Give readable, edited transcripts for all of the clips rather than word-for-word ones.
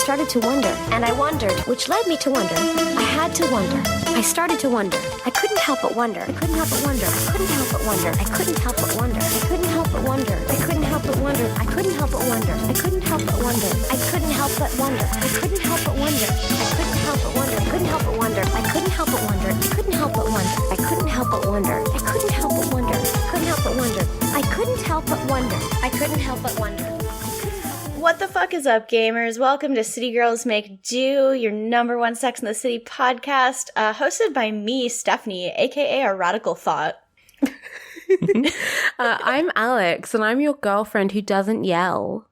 started to wonder, and I wondered, which led me to wonder. I had to wonder. I started to wonder. I couldn't help but wonder. I couldn't help but wonder. I couldn't help but wonder. I couldn't help but wonder. I couldn't help but wonder. I couldn't help but wonder. I couldn't help but wonder. I couldn't help but wonder. I couldn't help but wonder. I couldn't help but wonder. I couldn't help but wonder. I couldn't help but wonder. I couldn't help but wonder. I couldn't help but wonder. I couldn't help but wonder. I couldn't help but wonder. I couldn't help but wonder. I couldn't help but wonder. I couldn't help but wonder. What the fuck is up, gamers? Welcome to City Girls Make Do, your number one Sex in the City podcast, hosted by me, Stephanie, aka a radical thought. I'm Alex, and I'm your girlfriend who doesn't yell.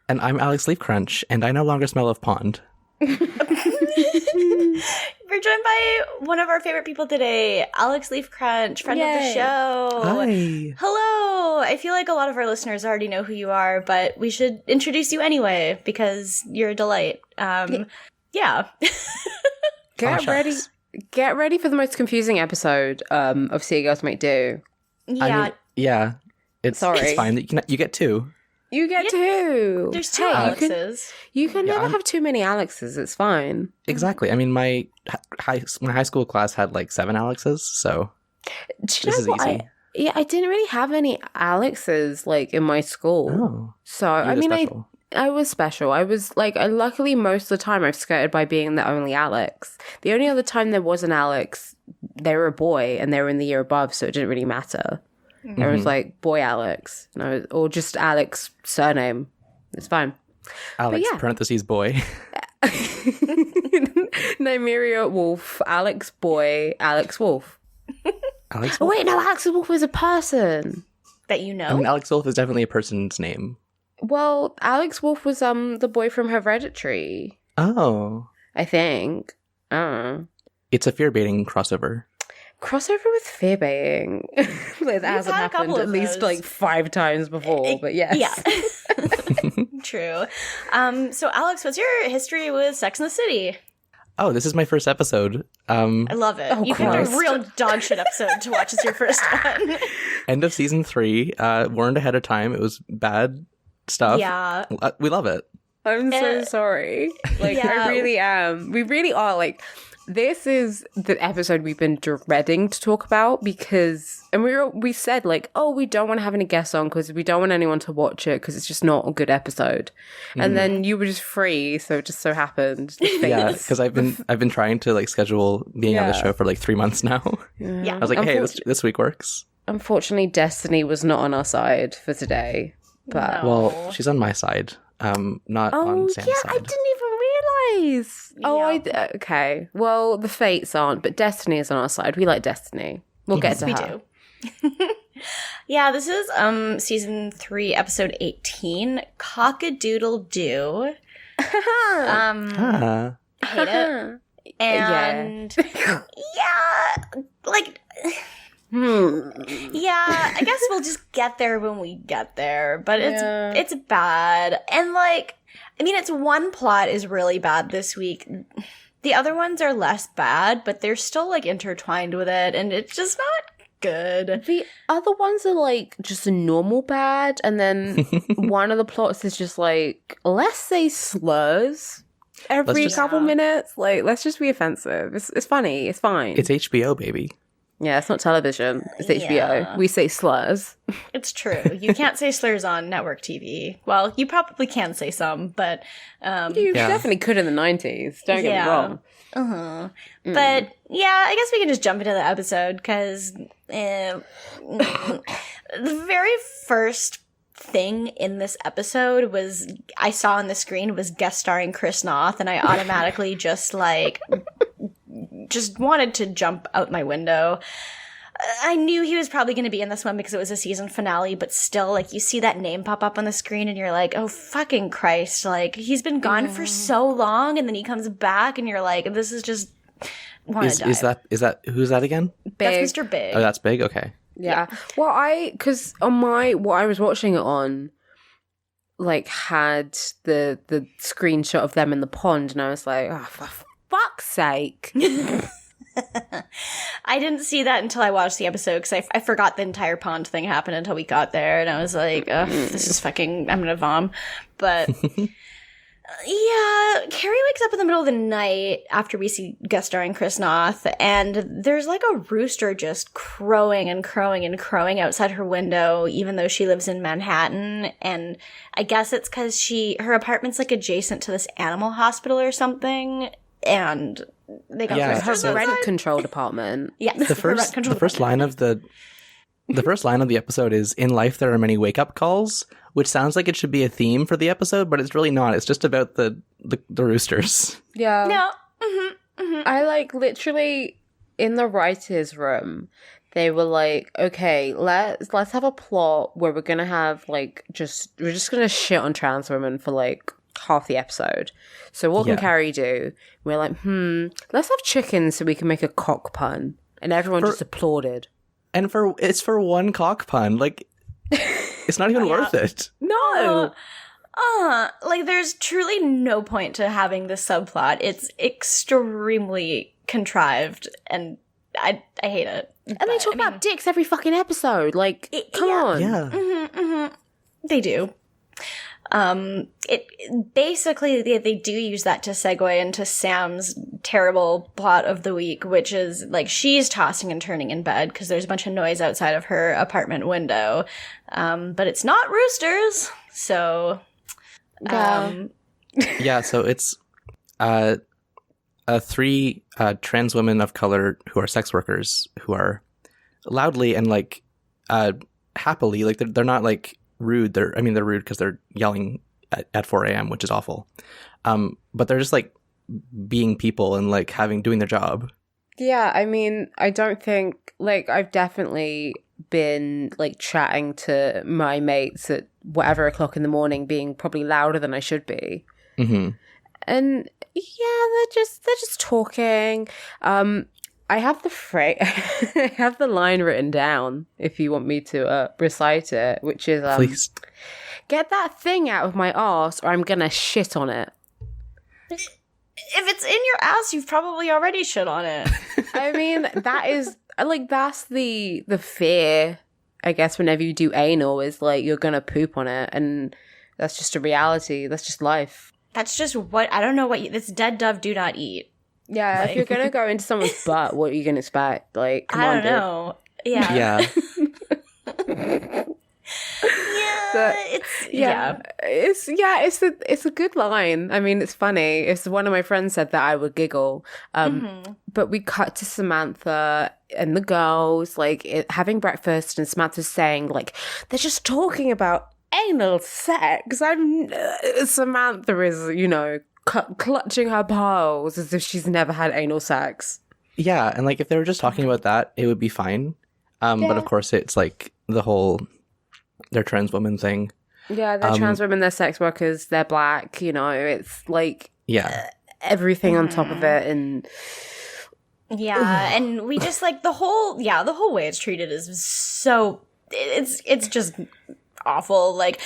And I'm Alex Leafcrunch, and I no longer smell of pond. We're joined by one of our favorite people today, Alex Leafcrunch, friend of the show. Hi. Hello. I feel like a lot of our listeners already know who you are, but we should introduce you anyway because you're a delight. Yeah. Get ready for the most confusing episode of City Girls Make Do. Yeah. It's Sorry. fine. You get two. You get two. There's two Alexes. You can never have too many Alexes. It's fine. Exactly. I mean, my high school class had like 7 Alexes, so this is easy. I didn't really have any Alexes like in my school. Oh, so I mean, I was special. I was like, luckily most of the time I've skirted by being the only Alex. The only other time there was an Alex, they were a boy and they were in the year above, so it didn't really matter. Mm-hmm. It was like boy Alex, or just Alex surname. It's fine. Alex parentheses boy. Nymeria Wolf, Alex boy, Alex Wolf. Alex Oh Wolf? wait, no, Alex Wolf is a person that you know. I mean, Alex Wolf is definitely a person's name. Well, Alex Wolf was the boy from Hereditary. Oh, I think. I don't know. It's a fear baiting crossover. Crossover with fear baiting. That hasn't happened at least like 5 times before, but yes. Yeah. True. So Alex, what's your history with Sex in the City? Oh, this is my first episode. I love it. You picked a real dog shit episode to watch as your first one. End of season 3. Warned ahead of time. It was bad stuff. Yeah. We love it. I'm so sorry. Like, I really am. We really are. Like, this is the episode we've been dreading to talk about because, and we said like, oh, we don't want to have any guests on because we don't want anyone to watch it because it's just not a good episode. And then you were just free, so it just so happened. Yeah, because I've been trying to like schedule being on the show for like 3 months now. Yeah. I was like, hey, this week works. Unfortunately, Destiny was not on our side for today. But well, she's on my side, not on Sam's side. I didn't even realize. Okay. Well, the fates aren't, but Destiny is on our side. We like Destiny. We'll get to her. We do. Yeah, this is season 3, episode 18, Cock-a-Doodle Doo. Hate it. And yeah, I guess we'll just get there when we get there, but it's bad. And like, I mean, it's one plot is really bad this week. The other ones are less bad, but they're still like intertwined with it, and it's just not good. The other ones are like just a normal bad, and then one of the plots is just like, let's say slurs every couple minutes. Like, let's just be offensive. It's funny. It's fine. It's HBO, baby. Yeah, it's not television. It's HBO. We say slurs. It's true. You can't say slurs on network TV. Well, you probably can say some, but you definitely could in the 90s. Don't get me wrong. But yeah, I guess we can just jump into the episode because the very first thing in this episode I saw on the screen was guest starring Chris Noth, and I automatically just wanted to jump out my window. I knew he was probably going to be in this one because it was a season finale, but still, like, you see that name pop up on the screen and you're like, oh, fucking Christ. Like, he's been gone for so long, and then he comes back and you're like, this is just... Is that who's that again? Big. That's Mr. Big. Oh, that's Big? Okay. Yeah. Well, because on what I was watching it on, like, had the screenshot of them in the pond, and I was like, oh, for fuck's sake. I didn't see that until I watched the episode because I forgot the entire pond thing happened until we got there, and I was like, ugh, this is fucking, I'm gonna vom. But yeah, Carrie wakes up in the middle of the night after we see guest starring Chris Noth, and there's like a rooster just crowing and crowing and crowing outside her window, even though she lives in Manhattan. And I guess it's because her apartment's like adjacent to this animal hospital or something, and they got roosters her outside. rent-controlled apartment. Yes, The first line of the first line of the episode is, "In life there are many wake-up calls," which sounds like it should be a theme for the episode, but it's really not. It's just about the roosters. Yeah. No. I like literally in the writers' room, they were like, okay, let's have a plot where we're gonna have we're just gonna shit on trans women for like half the episode. So what can Carrie do? We're like, let's have chickens so we can make a cock pun. And everyone just applauded. And it's for one cock pun. Like, it's not even worth it. No. Like there's truly no point to having this subplot. It's extremely contrived, and I hate it. And they talk about dicks every fucking episode. Like, come on. Yeah. They do. It basically they do use that to segue into Sam's terrible plot of the week, which is like she's tossing and turning in bed because there's a bunch of noise outside of her apartment window, but it's not roosters. So, Yeah. So it's three trans women of color who are sex workers who are loudly and like happily, like they're not like rude. They're rude because they're yelling at 4 a.m., which is awful. But they're just like being people and like doing their job. Yeah, I mean, I don't think, like, I've definitely been like chatting to my mates at whatever o'clock in the morning, being probably louder than I should be. Mm-hmm. And yeah, they're just talking. I have I have the line written down if you want me to recite it, which is Please. Get that thing out of my arse or I'm gonna shit on it. if it's in your ass, you've probably already shit on it. I mean, that is like that's the fear, I guess, whenever you do anal is like you're gonna poop on it, and that's just a reality. That's just life. That's just I don't know what this dead dove do not eat. Yeah, if you're gonna go into someone's butt, what are you gonna expect? Like, come on, I don't know. Yeah. Yeah. It's a good line. I mean, it's funny. It's one of my friends said that I would giggle. But we cut to Samantha and the girls having breakfast, and Samantha's saying like they're just talking about anal sex. Samantha is clutching her pearls as if she's never had anal sex. Yeah, and like if they were just talking about that, it would be fine. But of course, it's like the whole they're trans women thing. Yeah, they're trans women, they're sex workers, they're black. It's like everything on top of it, and and we just like the whole way it's treated is so it's just awful. Like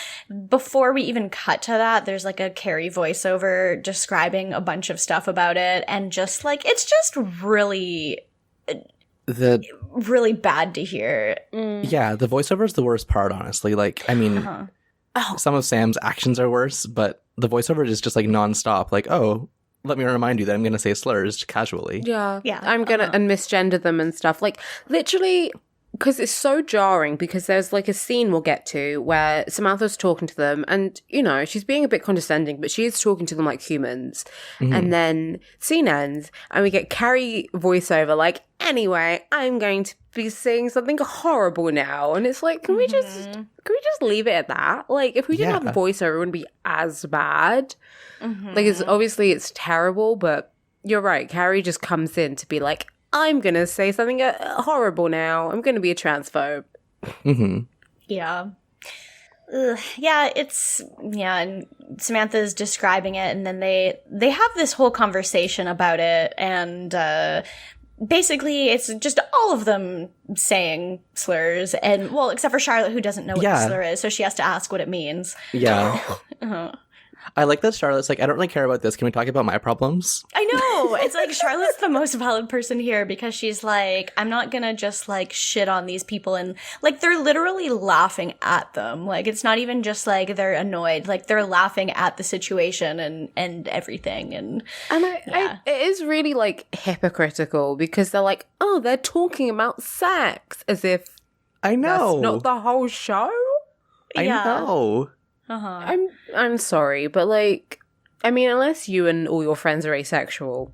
before we even cut to that, there's like a Carrie voiceover describing a bunch of stuff about it, and just like it's just really really bad to hear. Yeah, the voiceover is the worst part, honestly. Like, I mean, some of Sam's actions are worse, but the voiceover is just like nonstop. Like, oh, let me remind you that I'm going to say slurs casually. Yeah. I'm going to and misgender them and stuff. Like, literally, because it's so jarring, because there's like a scene we'll get to where Samantha's talking to them and, she's being a bit condescending, but she is talking to them like humans. Mm-hmm. And then scene ends and we get Carrie voiceover like, anyway, I'm going to be saying something horrible now. And it's like, can we just leave it at that? Like, if we didn't have a voiceover, it wouldn't be as bad. Mm-hmm. Like, it's terrible, but you're right. Carrie just comes in to be like, I'm going to say something horrible now. I'm going to be a transphobe. Mm-hmm. Yeah. Ugh. Yeah, and Samantha's describing it, and then they have this whole conversation about it, and basically it's just all of them saying slurs, and, well, except for Charlotte, who doesn't know what the slur is, so she has to ask what it means. Yeah. I like that Charlotte's like, I don't really care about this. Can we talk about my problems? I know. It's like Charlotte's the most valid person here because she's like, I'm not gonna just like shit on these people, and like they're literally laughing at them. Like it's not even just like they're annoyed. Like they're laughing at the situation and everything. And it is really like hypocritical because they're like, oh, they're talking about sex as if I know. that's not the whole show. I know. Uh-huh. I'm sorry, but like, I mean, unless you and all your friends are asexual,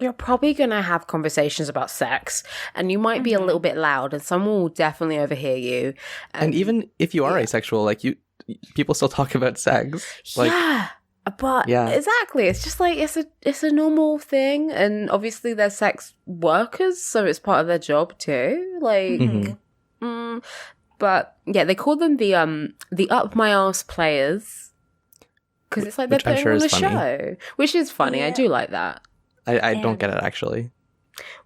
you're probably gonna have conversations about sex, and you might be a little bit loud, and someone will definitely overhear you. And even if you are asexual, like people still talk about sex. Like, exactly. It's just like it's a normal thing, and obviously they're sex workers, so it's part of their job too. Like, but yeah, they call them the up my arse players because it's like they're putting on a show, which is funny. Yeah. I do like that. I don't get it actually.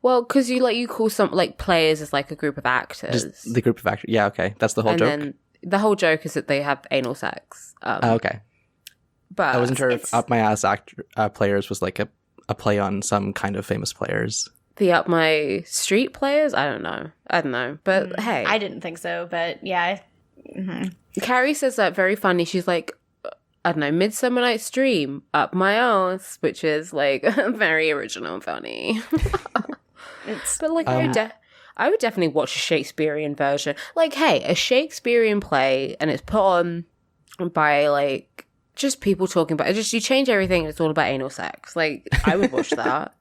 Well, because you call some like players as like a group of actors. Just the group of actors. Yeah, okay, that's the whole joke. Then the whole joke is that they have anal sex. Okay, but I wasn't sure if up my ass players was like a play on some kind of famous players. The up my street players? I don't know. But hey. I didn't think so, but yeah. Carrie says that very funny. She's like, I don't know, Midsummer Night's Dream, up my ass, which is like very original and funny. But like, I would definitely watch a Shakespearean version. Like, hey, a Shakespearean play and it's put on by like just people talking about it. Just you change everything and it's all about anal sex. Like, I would watch that.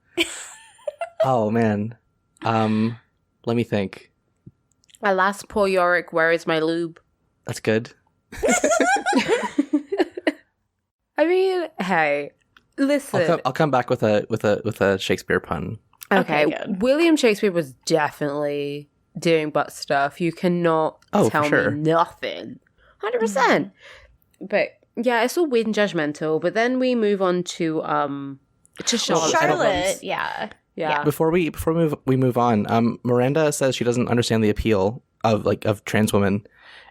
Oh man, let me think. Alas, poor Yorick, where is my lube? That's good. I mean, hey, listen. I'll come back with a Shakespeare pun. Okay, William Shakespeare was definitely doing butt stuff. You cannot tell me nothing. 100%. But yeah, it's all weird and judgmental. But then we move on to Charlotte. Yeah. Before we move on, Miranda says she doesn't understand the appeal of trans women,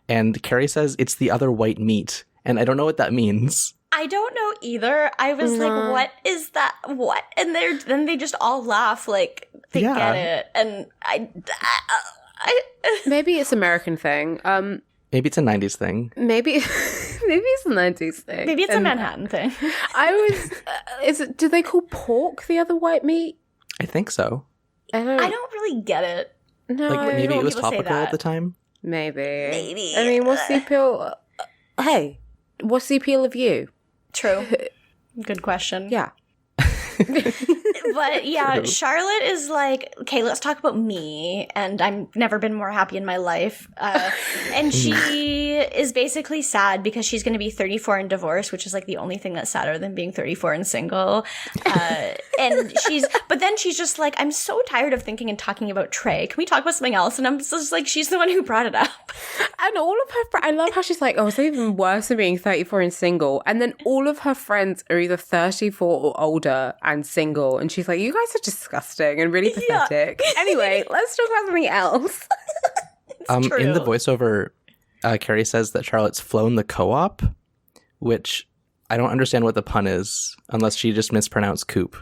and Carrie says it's the other white meat, and I don't know what that means. I don't know either. I was like, what is that? What? And then they just all laugh like they get it, and I maybe it's American thing. Maybe it's a 90s thing. Maybe it's a 90s thing. Maybe it's a Manhattan thing. Do they call pork the other white meat? I think so. I don't really get it. No. Like maybe it was topical at the time? Maybe. I mean, what's the appeal? Hey, what's the appeal of you? True. Good question. Yeah. But yeah, Charlotte is like, okay, let's talk about me, and I've never been more happy in my life. And she is basically sad because she's going to be 34 and divorced, which is like the only thing that's sadder than being 34 and single. But then she's just like, I'm so tired of thinking and talking about Trey. Can we talk about something else? And I'm just like, she's the one who brought it up. And all of her I love how she's like, oh, it's even worse than being 34 and single. And then all of her friends are either 34 or older and single. And she's like, you guys are disgusting and really pathetic. Yeah. Anyway, let's talk about something else. In the voiceover, Carrie says that Charlotte's flown the co-op, which I don't understand what the pun is, unless she just mispronounced coop.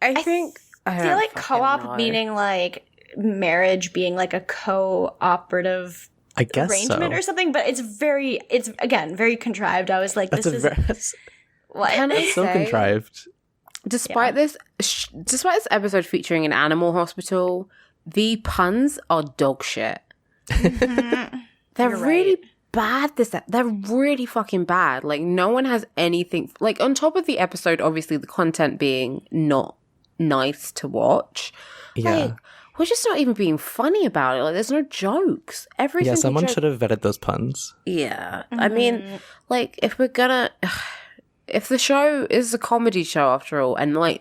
I feel like co-op meaning like marriage being like a cooperative arrangement or something, but it's again very contrived. I was like, That's so contrived. Despite this episode featuring an animal hospital, the puns are dog shit. They're really bad. They're really fucking bad. Like, no one has anything. Like, on top of the episode, obviously the content being not nice to watch. Yeah. Like, we're just not even being funny about it. Like, there's no jokes. Everything. Yeah, someone should have vetted those puns. Yeah. I mean, like, if the show is a comedy show after all, and like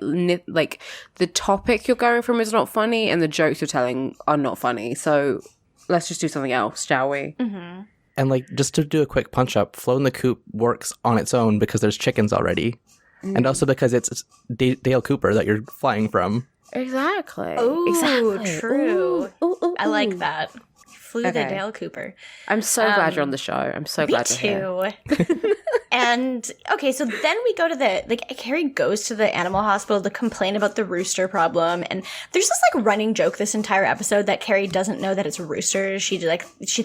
the topic you're going from is not funny, and the jokes you're telling are not funny, so let's just do something else, shall we? Mm-hmm. And like, just to do a quick punch up, flown the coop works on its own because there's chickens already, and also because it's Dale Cooper that you're flying from. Exactly. Oh, exactly. True. Ooh. I like that. Flew the Dale Cooper. I'm so glad you're on the show. I'm so glad you're here. Me too. And okay, so then we go to Carrie goes to the animal hospital to complain about the rooster problem, and there's this like running joke this entire episode that Carrie doesn't know that it's roosters. She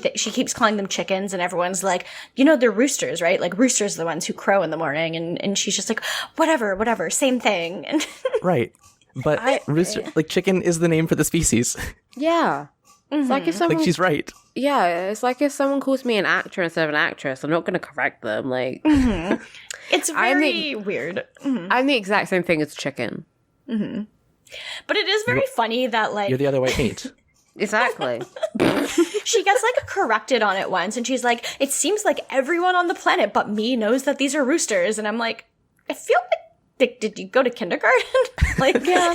keeps calling them chickens, and everyone's like, they're roosters, right? Like roosters are the ones who crow in the morning, and she's just like, whatever, same thing. And Right. But rooster, like chicken is the name for the species. Yeah. It's like if someone, Like she's right. yeah, it's like if someone calls me an actor instead of an actress, I'm not going to correct them. Like, it's very weird. I'm the exact same thing as chicken. But it is very funny that like You're the other white meat. Exactly. she gets like corrected on it once, and she's like, it seems like everyone on the planet but me knows that these are roosters, and I'm like, I feel like did you go to kindergarten? Like, yeah.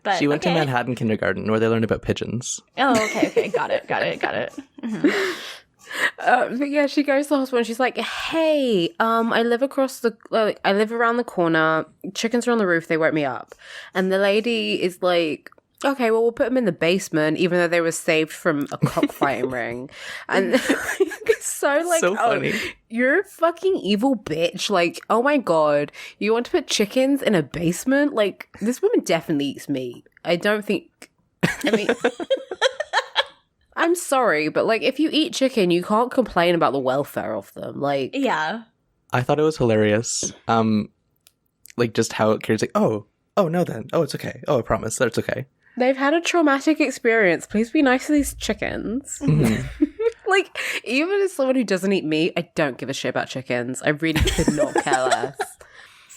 But She went to Manhattan kindergarten where they learned about pigeons. Oh, okay. Got it. But yeah, she goes to the hospital and she's like, "Hey, I live I live around the corner. Chickens are on the roof. They woke me up." And the lady is like, "Okay, well, we'll put them in the basement, even though they were saved from a cockfighting ring." And it's so like, So funny. You're a fucking evil bitch. Like, oh my god, you want to put chickens in a basement? Like, this woman definitely eats meat. I mean, I'm sorry, but like, if you eat chicken, you can't complain about the welfare of them. Like, Yeah. I thought it was hilarious. Like just how Carrie's like, oh no then. Oh, it's okay. Oh, I promise that it's okay. they've had a traumatic experience. Please be nice to these chickens. Mhm. Like, even as someone who doesn't eat meat, I don't give a shit about chickens. I really could not care less.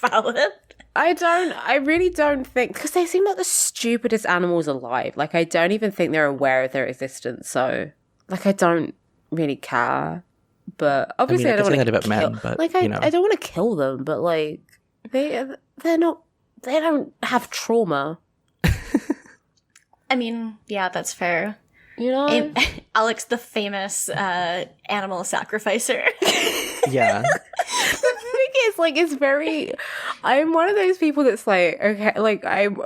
Valid. I really don't think, because they seem like the stupidest animals alive. Like, I don't even think they're aware of their existence. So, like, I don't really care. But obviously, I I don't could say want that to about kill. men, but, like, you know. I don't want to kill them. But like, they're not. They don't have trauma. I mean, yeah, that's fair. You know. Alex, the famous animal sacrificer. Yeah. The thing is, like, it's very. I'm one of those people that's like, okay, like I'm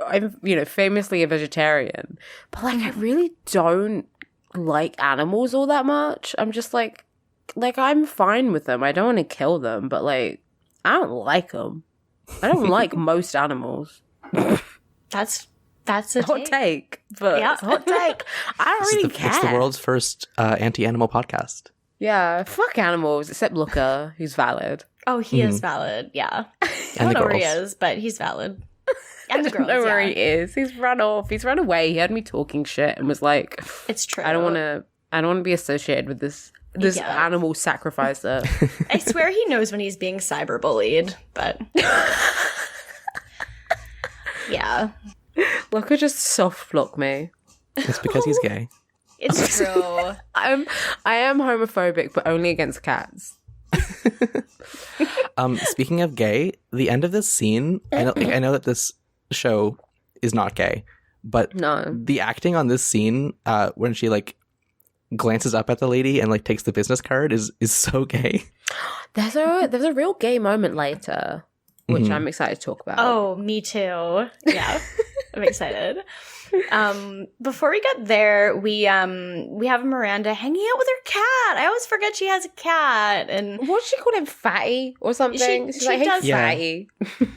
famously a vegetarian, but like I really don't like animals all that much. I'm just like I'm fine with them. I don't want to kill them, but like I don't like them. I don't like most animals. That's a Hot take, but Yeah. hot take. I don't really care. It's the world's first anti-animal podcast. Yeah, fuck animals, except Looker, who's valid. Oh, he is valid. Yeah. I And don't the know where he girls. is, but he's valid. And the girls. I don't know where yeah. he is. He's run off. He's run away. He heard me talking shit and was like, It's true. I don't want to be associated with this Yeah. animal sacrificer. I swear he knows when he's being cyberbullied, but yeah, Looker just soft block me. It's because he's gay. it's true. I am homophobic, but only against cats. Speaking of gay, the end of this scene, I know that this show is not gay, but No. the acting on this scene, when she like glances up at the lady and like takes the business card is so gay. There's a real gay moment later, which Mhm. I'm excited to talk about. Oh, me too. Yeah, I'm excited. Before we get there, we have Miranda hanging out with her cat. I always forget she has a cat, and What did she call him? Fatty or something? She's she like, hey, does- Yeah. Fatty.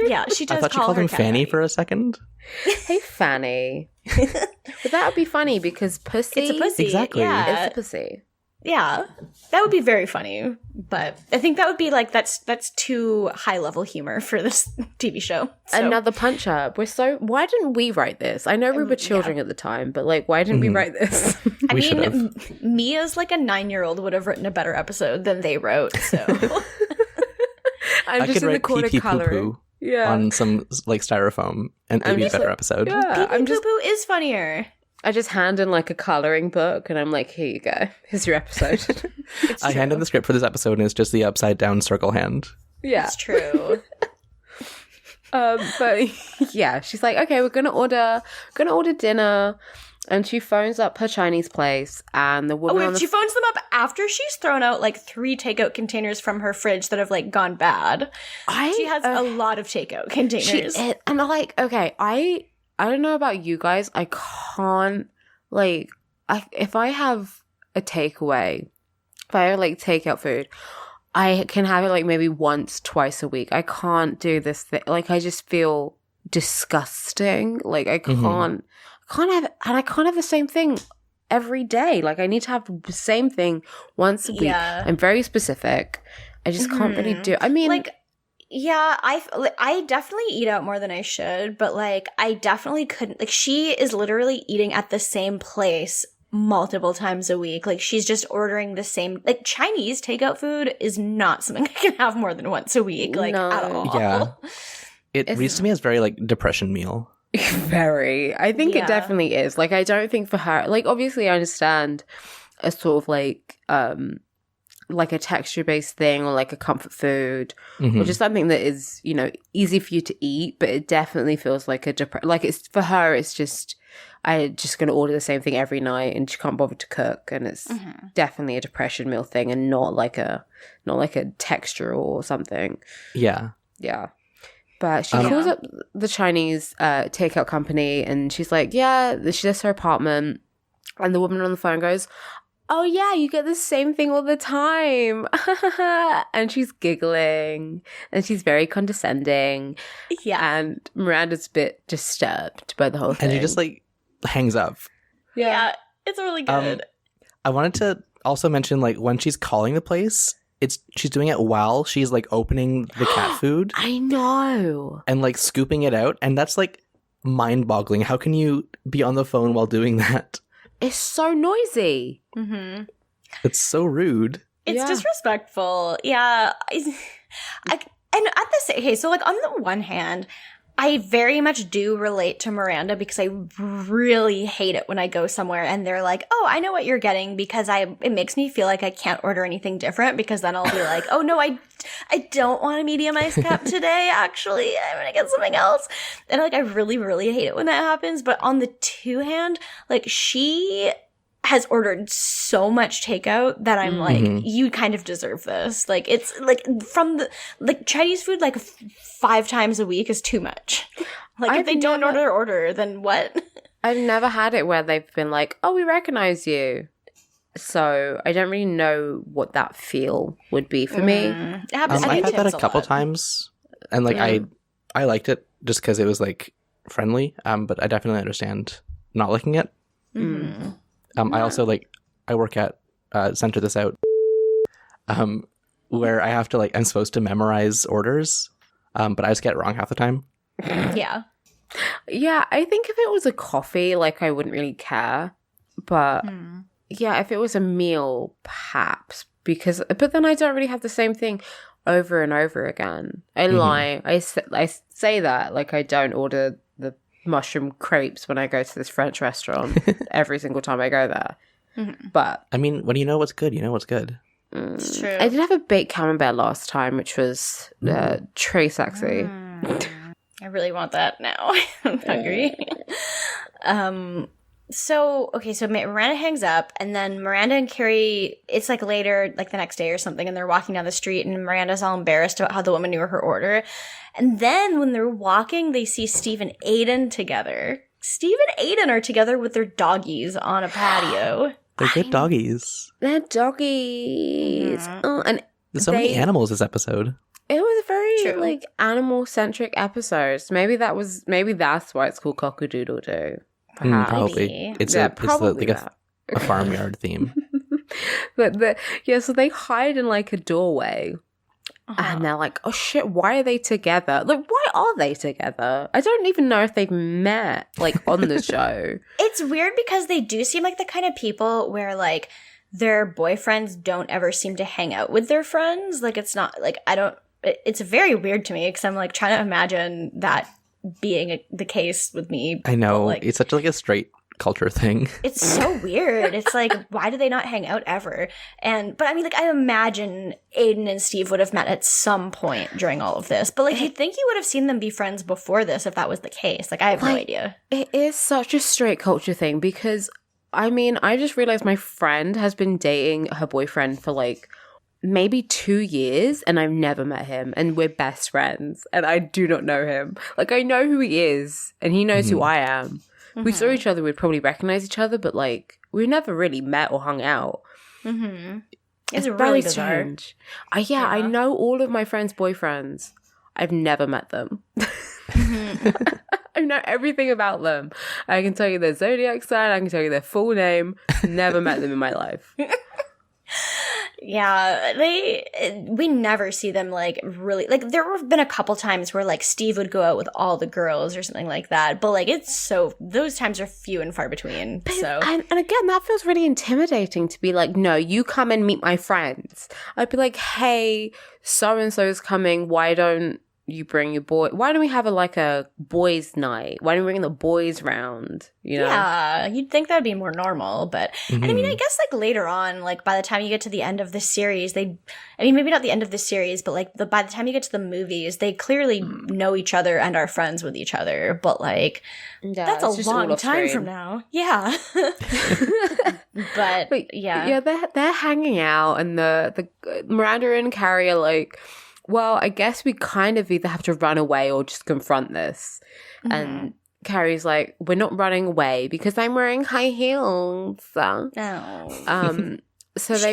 yeah, she does. I thought she call called her him cat Fanny Fatty. for a second. Hey, Fanny. But that would be funny because pussy. It's a pussy. Exactly. Yeah. It's a pussy. Yeah, that would be very funny, but I think that would be like that's too high level humor for this TV show. So, Another punch up. Why didn't we write this? I know we were children at the time, but like, why didn't we write this? I We mean, should've. me as like a 9-year-old would have written a better episode than they wrote. So I'm I just could in the write corner pee pee poo coloring. poo Yeah. on some like styrofoam, and it'd be a just better like- episode. Yeah. Pee Pee Poo Poo is funnier. I just hand in like a coloring book and I'm like, here you go. Here's your episode. It's I true. hand in the script for this episode, and it's just the upside down circle hand. Yeah. It's true. But yeah, she's like, okay, we're gonna order dinner, and she phones up her Chinese place, and the Oh woman on wait, the she phones them up after she's thrown out like 3 takeout containers from her fridge that have like gone bad. She has a lot of takeout containers. and I'm like, okay, I don't know about you guys, I can't if I have a takeaway, if I like take out food, I can have it like maybe once, twice a week. I can't do this thing. Like, I just feel disgusting. Like, I can't have the same thing every day. Like, I need to have the same thing once a week. Yeah. I'm very specific. I just can't really do. I mean, like, yeah, I definitely eat out more than I should, but like, I definitely couldn't. Like, she is literally eating at the same place multiple times a week. Like, she's just ordering the same. Like, Chinese takeout food is not something I can have more than once a week. Like, at all. Yeah. It reads to me as very like depression meal. very. I think it definitely is. Like, I don't think for her, like, obviously I understand a sort of like a texture-based thing or like a comfort food or just something that is, you know, easy for you to eat, but it definitely feels like like it's for her, it's just, I'm just going to order the same thing every night and she can't bother to cook, and it's definitely a depression meal thing and not like a texture or something. Yeah. Yeah. But she calls up the Chinese takeout company and she's like, yeah, she does her apartment, and the woman on the phone goes, oh yeah, you get the same thing all the time. And she's giggling and she's very condescending. Yeah. And Miranda's a bit disturbed by the whole thing. And she just like hangs up. Yeah, it's really good. I wanted to also mention, like, when she's calling the place, she's doing it while she's like opening the cat food. I know. And like scooping it out. And that's like mind-boggling. How can you be on the phone while doing that? It's so noisy. Mm-hmm. It's so rude. It's disrespectful. Yeah. And at the okay, so like on the one hand, I very much do relate to Miranda because I really hate it when I go somewhere and they're like, oh, I know what you're getting, because it makes me feel like I can't order anything different, because then I'll be like, oh no, I don't want a medium iced cup today. Actually, I'm going to get something else. And like, I really, really hate it when that happens. But on the two hand, like, she has ordered so much takeout that I'm like, you kind of deserve this. Like, it's like from the like Chinese food, like 5 times a week is too much. Like, if they don't order, then what? I've never had it where they've been like, oh, we recognize you. So I don't really know what that feel would be for me. It happens. I've had that a couple times, and like I liked it just because it was like friendly. But I definitely understand not liking it. I also I work at Center This Out, where I have to I'm supposed to memorize orders, but I just get it wrong half the time. Yeah. Yeah, I think if it was a coffee, like, I wouldn't really care. But yeah, if it was a meal, perhaps, but then I don't really have the same thing over and over again. I lie. I say that, like, I don't order the mushroom crepes when I go to this French restaurant every single time I go there. But I mean, when you know what's good, you know what's good. It's true. I did have a baked camembert last time, which was très sexy. I really want that now. I'm hungry. So Miranda hangs up, and then Miranda and Carrie, it's like later, like the next day or something, and they're walking down the street, and Miranda's all embarrassed about how the woman knew her order. And then when they're walking, they see Steve and Aiden together. Steve and Aiden are together with their doggies on a patio. They're good doggies. They're doggies. Oh, and there's so many animals this episode. It was a very animal-centric episode. So maybe that's why it's called Cock-a-Doodle Doo. Probably. It's a farmyard theme. But so they hide in like a doorway. And they're like, oh shit, why are they together? Like, why are they together? I don't even know if they've met, like, on the show. It's weird because they do seem like the kind of people where, like, their boyfriends don't ever seem to hang out with their friends. Like, it's not, like, it's very weird to me because I'm, like, trying to imagine that being the case with me. I know. Like, it's such a straight culture thing. It's so weird. It's like, why do they not hang out ever? But I mean, like, I imagine Aiden and Steve would have met at some point during all of this. But like, you'd think you would have seen them be friends before this if that was the case. Like, I have no idea. It is such a straight culture thing because, I mean, I just realized my friend has been dating her boyfriend for like maybe 2 years and I've never met him, and we're best friends and I do not know him. Like, I know who he is and he knows who I am. We saw each other, we'd probably recognize each other, but like, we never really met or hung out. It's very really bizarre. strange. I know all of my friends' boyfriends. I've never met them. I know everything about them. I can tell you their zodiac sign. I can tell you their full name. Never met them in my life. Yeah, we never see them, like, really, like, there have been a couple times where, like, Steve would go out with all the girls or something like that, but, like, those times are few and far between, so. And again, that feels really intimidating to be like, no, you come and meet my friends. I'd be like, hey, so-and-so's coming, why don't you bring your boy? Why don't we have a boys' night? Why don't we bring the boys round? You know? Yeah, you'd think that'd be more normal, but and I mean, I guess like later on, like by the time you get to the end of the series, maybe not the end of the series, but like by the time you get to the movies, they clearly know each other and are friends with each other. But like, that's a long time from now. Yeah, but yeah, they're hanging out, and the Miranda and Carrie are like, well, I guess we kind of either have to run away or just confront this. Mm-hmm. And Carrie's like, we're not running away because I'm wearing high heels. So they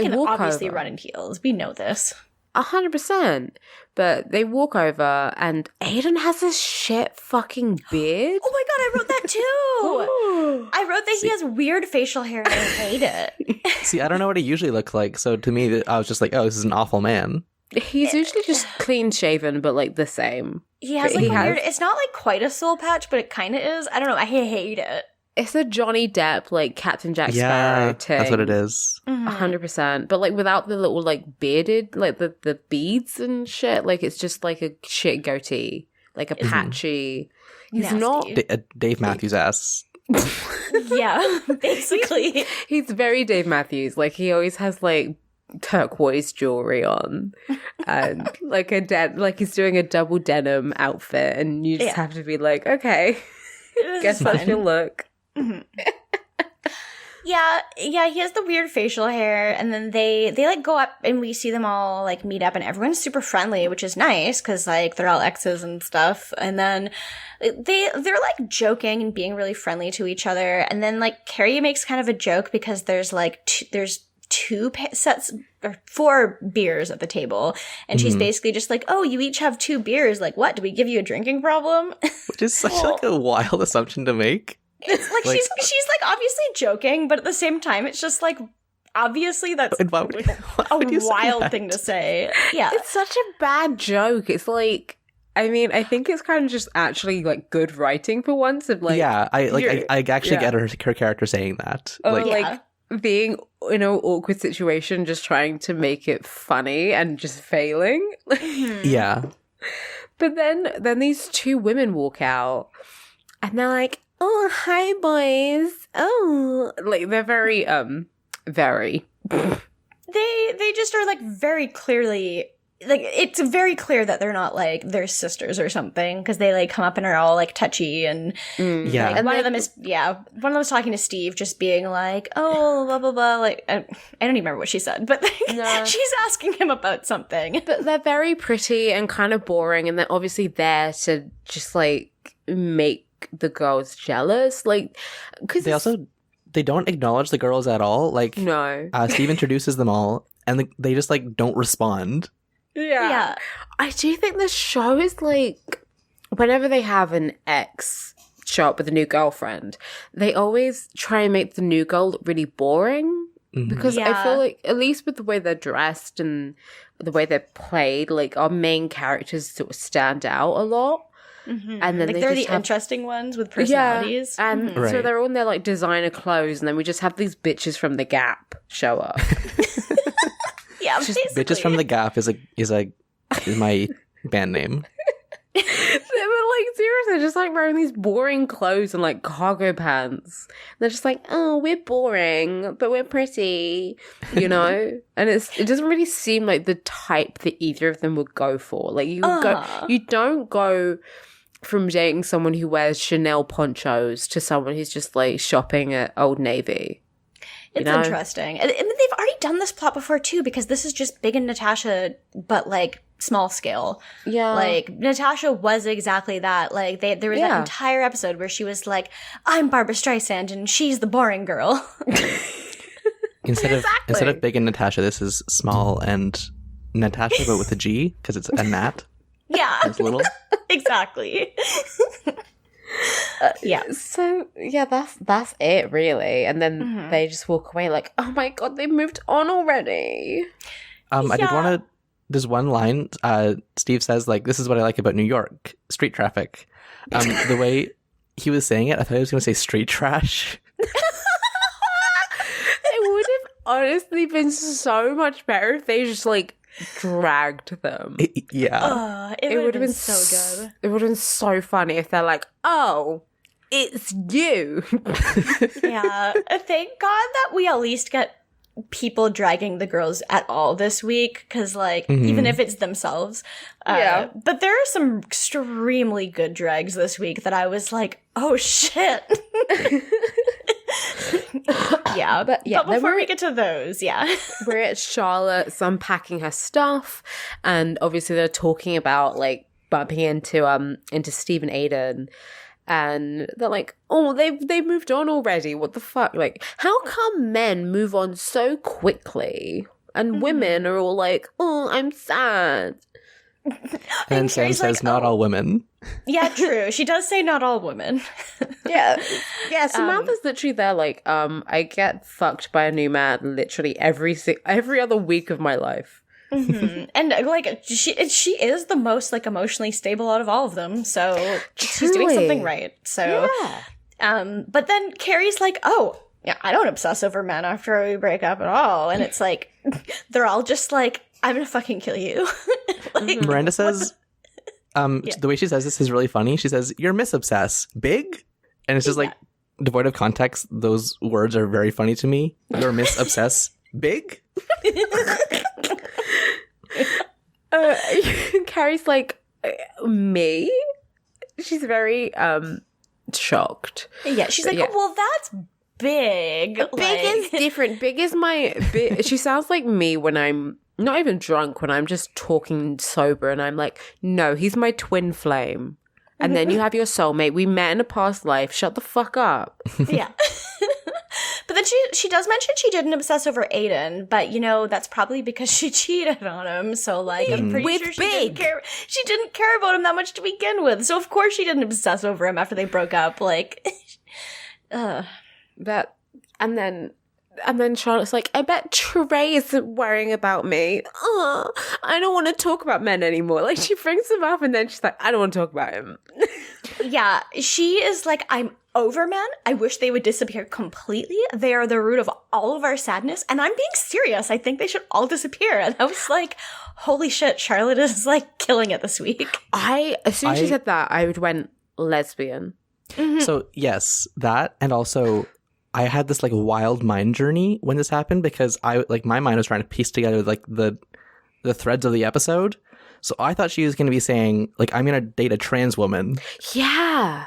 walk over. Obviously run in heels. We know this. 100%. But they walk over and Aiden has this shit fucking beard. Oh my god, I wrote that too! I wrote that he has weird facial hair and I hate it. See, I don't know what he usually looks like, so to me, I was just like, oh, this is an awful man. He's usually just clean shaven, but like the same. He has like weird. It's not like quite a soul patch, but it kind of is. I don't know. I hate it. It's a Johnny Depp like Captain Jack Sparrow thing. That's what it is. 100%. But like without the little like bearded like the beads and shit. Like it's just like a shit goatee, like a patchy. He's nasty. not Dave Matthews ass. Yeah, basically. He's very Dave Matthews. Like he always has like turquoise jewelry on and like he's doing a double denim outfit and you just have to be like, okay, guess that's your look. Yeah, he has the weird facial hair, and then they like go up and we see them all like meet up and everyone's super friendly, which is nice because like they're all exes and stuff, and then they're like joking and being really friendly to each other, and then like Carrie makes kind of a joke because there's like there's sets or 4 beers at the table, and she's basically just like, oh, you each have 2 beers, like what, do we give you a drinking problem? Which is such like a wild assumption to make. It's like she's like obviously joking, but at the same time it's just like obviously that's a wild thing to say. Yeah, it's such a bad joke. It's like, I mean, I think it's kind of just actually like good writing for once. Of like, I actually get her character saying that. Like being in an awkward situation, just trying to make it funny and just failing. Yeah. But then these 2 women walk out, and they're like, "Oh, hi, boys." Oh, like they're very very. They just are like very clearly. Like, it's very clear that they're not, like, they're sisters or something, because they, like, come up and are all, like, touchy, and, like, and one of them is talking to Steve, just being like, oh, blah, blah, blah, like, I don't even remember what she said, but, like, she's asking him about something. But they're very pretty and kind of boring, and they're obviously there to just, like, make the girls jealous, like, because they don't acknowledge the girls at all, like, no. Steve introduces them all, and they just, like, don't respond. Yeah. I do think the show is like, whenever they have an ex show up with a new girlfriend, they always try and make the new girl look really boring. Because I feel like, at least with the way they're dressed and the way they're played, like our main characters sort of stand out a lot. And then like they're the interesting ones with personalities. Yeah, and so they're all in their like designer clothes, and then we just have these bitches from the Gap show up. Yeah, just Bitches from the Gap is my band name. They were like, seriously, just like wearing these boring clothes and like cargo pants. They're just like, oh, we're boring, but we're pretty, you know? And it doesn't really seem like the type that either of them would go for. Like you don't go from dating someone who wears Chanel ponchos to someone who's just like shopping at Old Navy. It's interesting. And they've already done this plot before, too, because this is just Big and Natasha, but, like, small scale. Yeah. Like, Natasha was exactly that. Like, there was that entire episode where she was like, I'm Barbara Streisand, and she's the boring girl. Instead of Big and Natasha, this is Small and Natasha, but with a G because it's a Nat. Yeah. It's little. Exactly. Yeah. So yeah, that's it really. And then they just walk away like, oh my god, they moved on already. I did want to. There's one line. Steve says like, "This is what I like about New York: street traffic." The way he was saying it, I thought he was going to say street trash. It would have honestly been so much better if they just like dragged them. Yeah. It would have been so good. It would have been so funny if they're like, oh, it's you. Yeah. Thank God that we at least get people dragging the girls at all this week, because like even if it's themselves. But there are some extremely good drags this week that I was like, oh shit. But before we get to those, we're at Charlotte's unpacking her stuff, and obviously they're talking about like bumping into Steve and Aiden, and they're like, oh, they've moved on already. What the fuck? Like, how come men move on so quickly and women are all like, oh, I'm sad. And Sam says, not all women. Yeah, true. She does say not all women. Yeah. Samantha's literally there like, I get fucked by a new man literally every other week of my life. And like she is the most like emotionally stable out of all of them, so she's doing something right. So but then Carrie's like, oh yeah, I don't obsess over men after we break up at all. And it's like they're all just like, I'm gonna fucking kill you. Like, Miranda says the way she says this is really funny. She says, you're misobsess big, and it's just like devoid of context. Those words are very funny to me. You're misobsess big. Carrie's like, me? She's very shocked. Yeah, she's like, oh, well, that's big. Big is different. Big is she sounds like me when I'm not even drunk, when I'm just talking sober, and I'm like, no, he's my twin flame. And then you have your soulmate. We met in a past life. Shut the fuck up. Yeah. But then she does mention she didn't obsess over Aiden, but you know, that's probably because she cheated on him. So like, I'm pretty sure she didn't care about him that much to begin with. So of course she didn't obsess over him after they broke up. Like, that, and then Charlotte's like, I bet Trey isn't worrying about me. I don't want to talk about men anymore. Like, she brings him up and then she's like, I don't want to talk about him. Yeah, she is like, I'm over men. I wish they would disappear completely. They are the root of all of our sadness. And I'm being serious. I think they should all disappear. And I was like, holy shit, Charlotte is like killing it this week. As soon as she said that, I went lesbian. So yes, that, and also I had this like wild mind journey when this happened, because my mind was trying to piece together like the threads of the episode. So I thought she was going to be saying like, I'm going to date a trans woman. Yeah.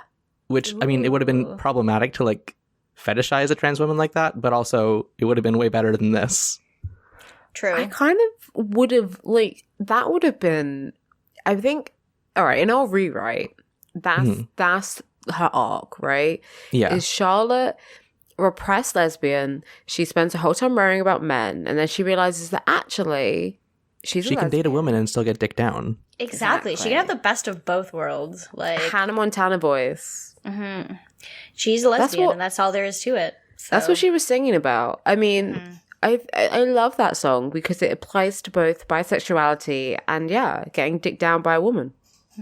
Which, I mean, it would have been problematic to like fetishize a trans woman like that, but also it would have been way better than this. True. I kind of would have like, that would have been, I think, all right, in our rewrite, that's her arc, right? Yeah. Is Charlotte repressed lesbian? She spends her whole time worrying about men, and then she realizes that actually she can date a woman and still get dick down. Exactly. She can have the best of both worlds. Like Hannah Montana voice. She's a lesbian, and that's all there is to it. So. That's what she was singing about. I mean, I love that song because it applies to both bisexuality and getting dick down by a woman.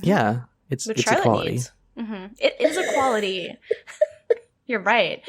Yeah, it's equality. It is equality. You're right.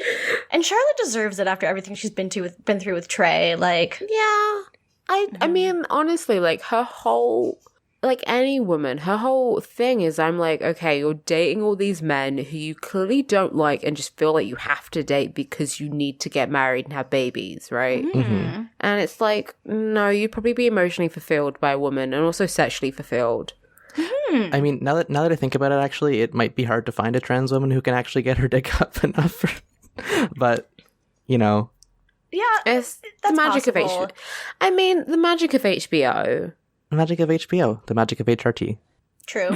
And Charlotte deserves it after everything she's been through with Trey. Like, yeah, I mean, honestly, like her whole, like any woman, her whole thing is, I'm like, okay, you're dating all these men who you clearly don't like and just feel like you have to date because you need to get married and have babies, right? And it's like, no, you'd probably be emotionally fulfilled by a woman and also sexually fulfilled. I mean, now that I think about it, actually, it might be hard to find a trans woman who can actually get her dick up enough. But, you know. Yeah, it's that's the magic possible. of HBO. I mean, the magic of HBO. The magic of HBO. The magic of HRT. True.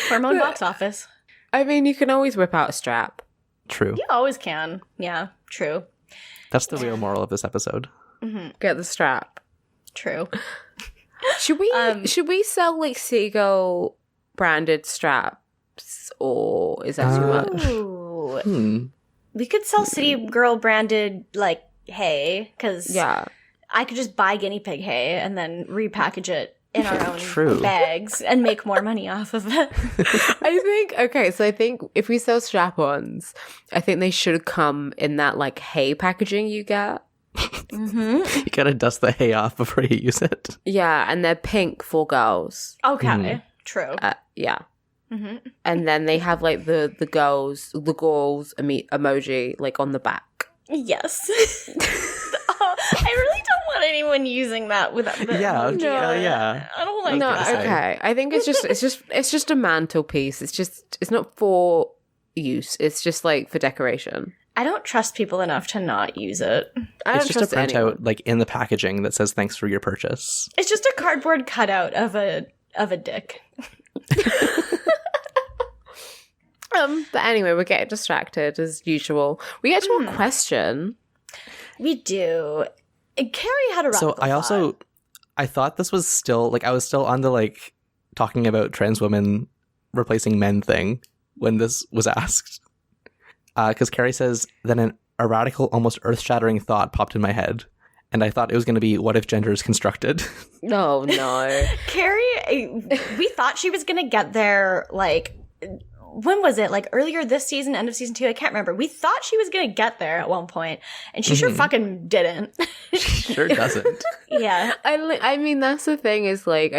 Hormone box office. I mean, you can always whip out a strap. True. You always can. Yeah, true. That's the real moral of this episode. Get the strap. True. Should we sell like Seagull branded straps, or is that too much? Ooh. We could sell City Girl branded like hay, because I could just buy guinea pig hay and then repackage it in our own bags and make more money off of it. I think if we sell strap-ons, I think they should come in that like hay packaging you get. You gotta dust the hay off before you use it. Yeah, and they're pink for girls. Okay, true. Yeah. And then they have like the girls emoji like on the back. Yes. I really don't want anyone using that without the emoji. Yeah. I don't like No, that. okay. I think it's just a mantelpiece. It's not for use. It's just like for decoration. I don't trust people enough to not use it. It's just a printout like in the packaging that says thanks for your purchase. It's just a cardboard cutout of a dick. But anyway, we're getting distracted as usual. We get to a question. We do. And Carrie had a rough I thought this was still like I was still on the like talking about trans women replacing men thing when this was asked. Because Carrie says, then a radical, almost earth-shattering thought popped in my head. And I thought it was going to be, what if gender is constructed? No. Carrie, we thought she was going to get there, like, when was it? Like, earlier this season, end of season 2? I can't remember. We thought she was going to get there at one point, and she sure fucking didn't. She sure doesn't. Yeah. I mean, that's the thing is, like,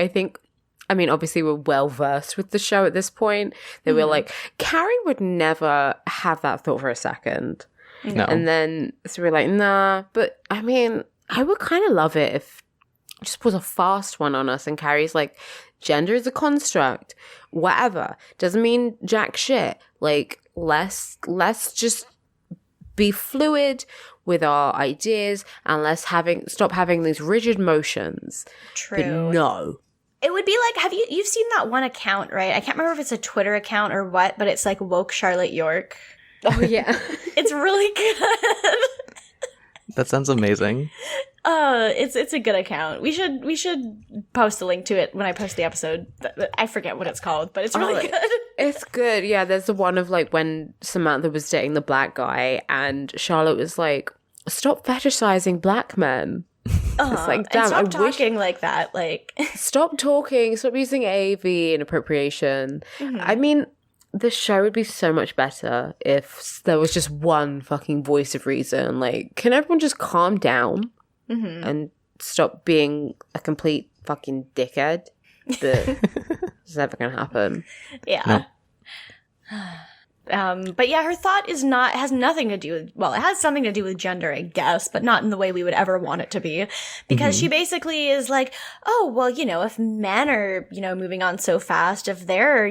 I mean, obviously we're well versed with the show at this point. That we're like, Carrie would never have that thought for a second. No. And then, so we're like, nah. But, I mean, I would kind of love it if it just was a fast one on us and Carrie's like, gender is a construct. Whatever. Doesn't mean jack shit. Like, let's just be fluid with our ideas and let's stop having these rigid motions. True. But no. It would be like, you've seen that one account, right? I can't remember if it's a Twitter account or what, but it's like woke Charlotte York. Oh, yeah. It's really good. That sounds amazing. It's a good account. We should post a link to it when I post the episode. I forget what it's called, but it's really good. It's good. Yeah, there's the one of like when Samantha was dating the black guy and Charlotte was like, stop fetishizing black men. It's like, damn, and stop talking like that. Like, stop talking, stop using AV and appropriation. I mean, the show would be so much better if there was just one fucking voice of reason. Like, can everyone just calm down and stop being a complete fucking dickhead? But it's never gonna happen. Yeah. But yeah, her thought has nothing to do with, well, it has something to do with gender, I guess, but not in the way we would ever want it to be. Because she basically is like, oh, well, if men are, moving on so fast, if they're,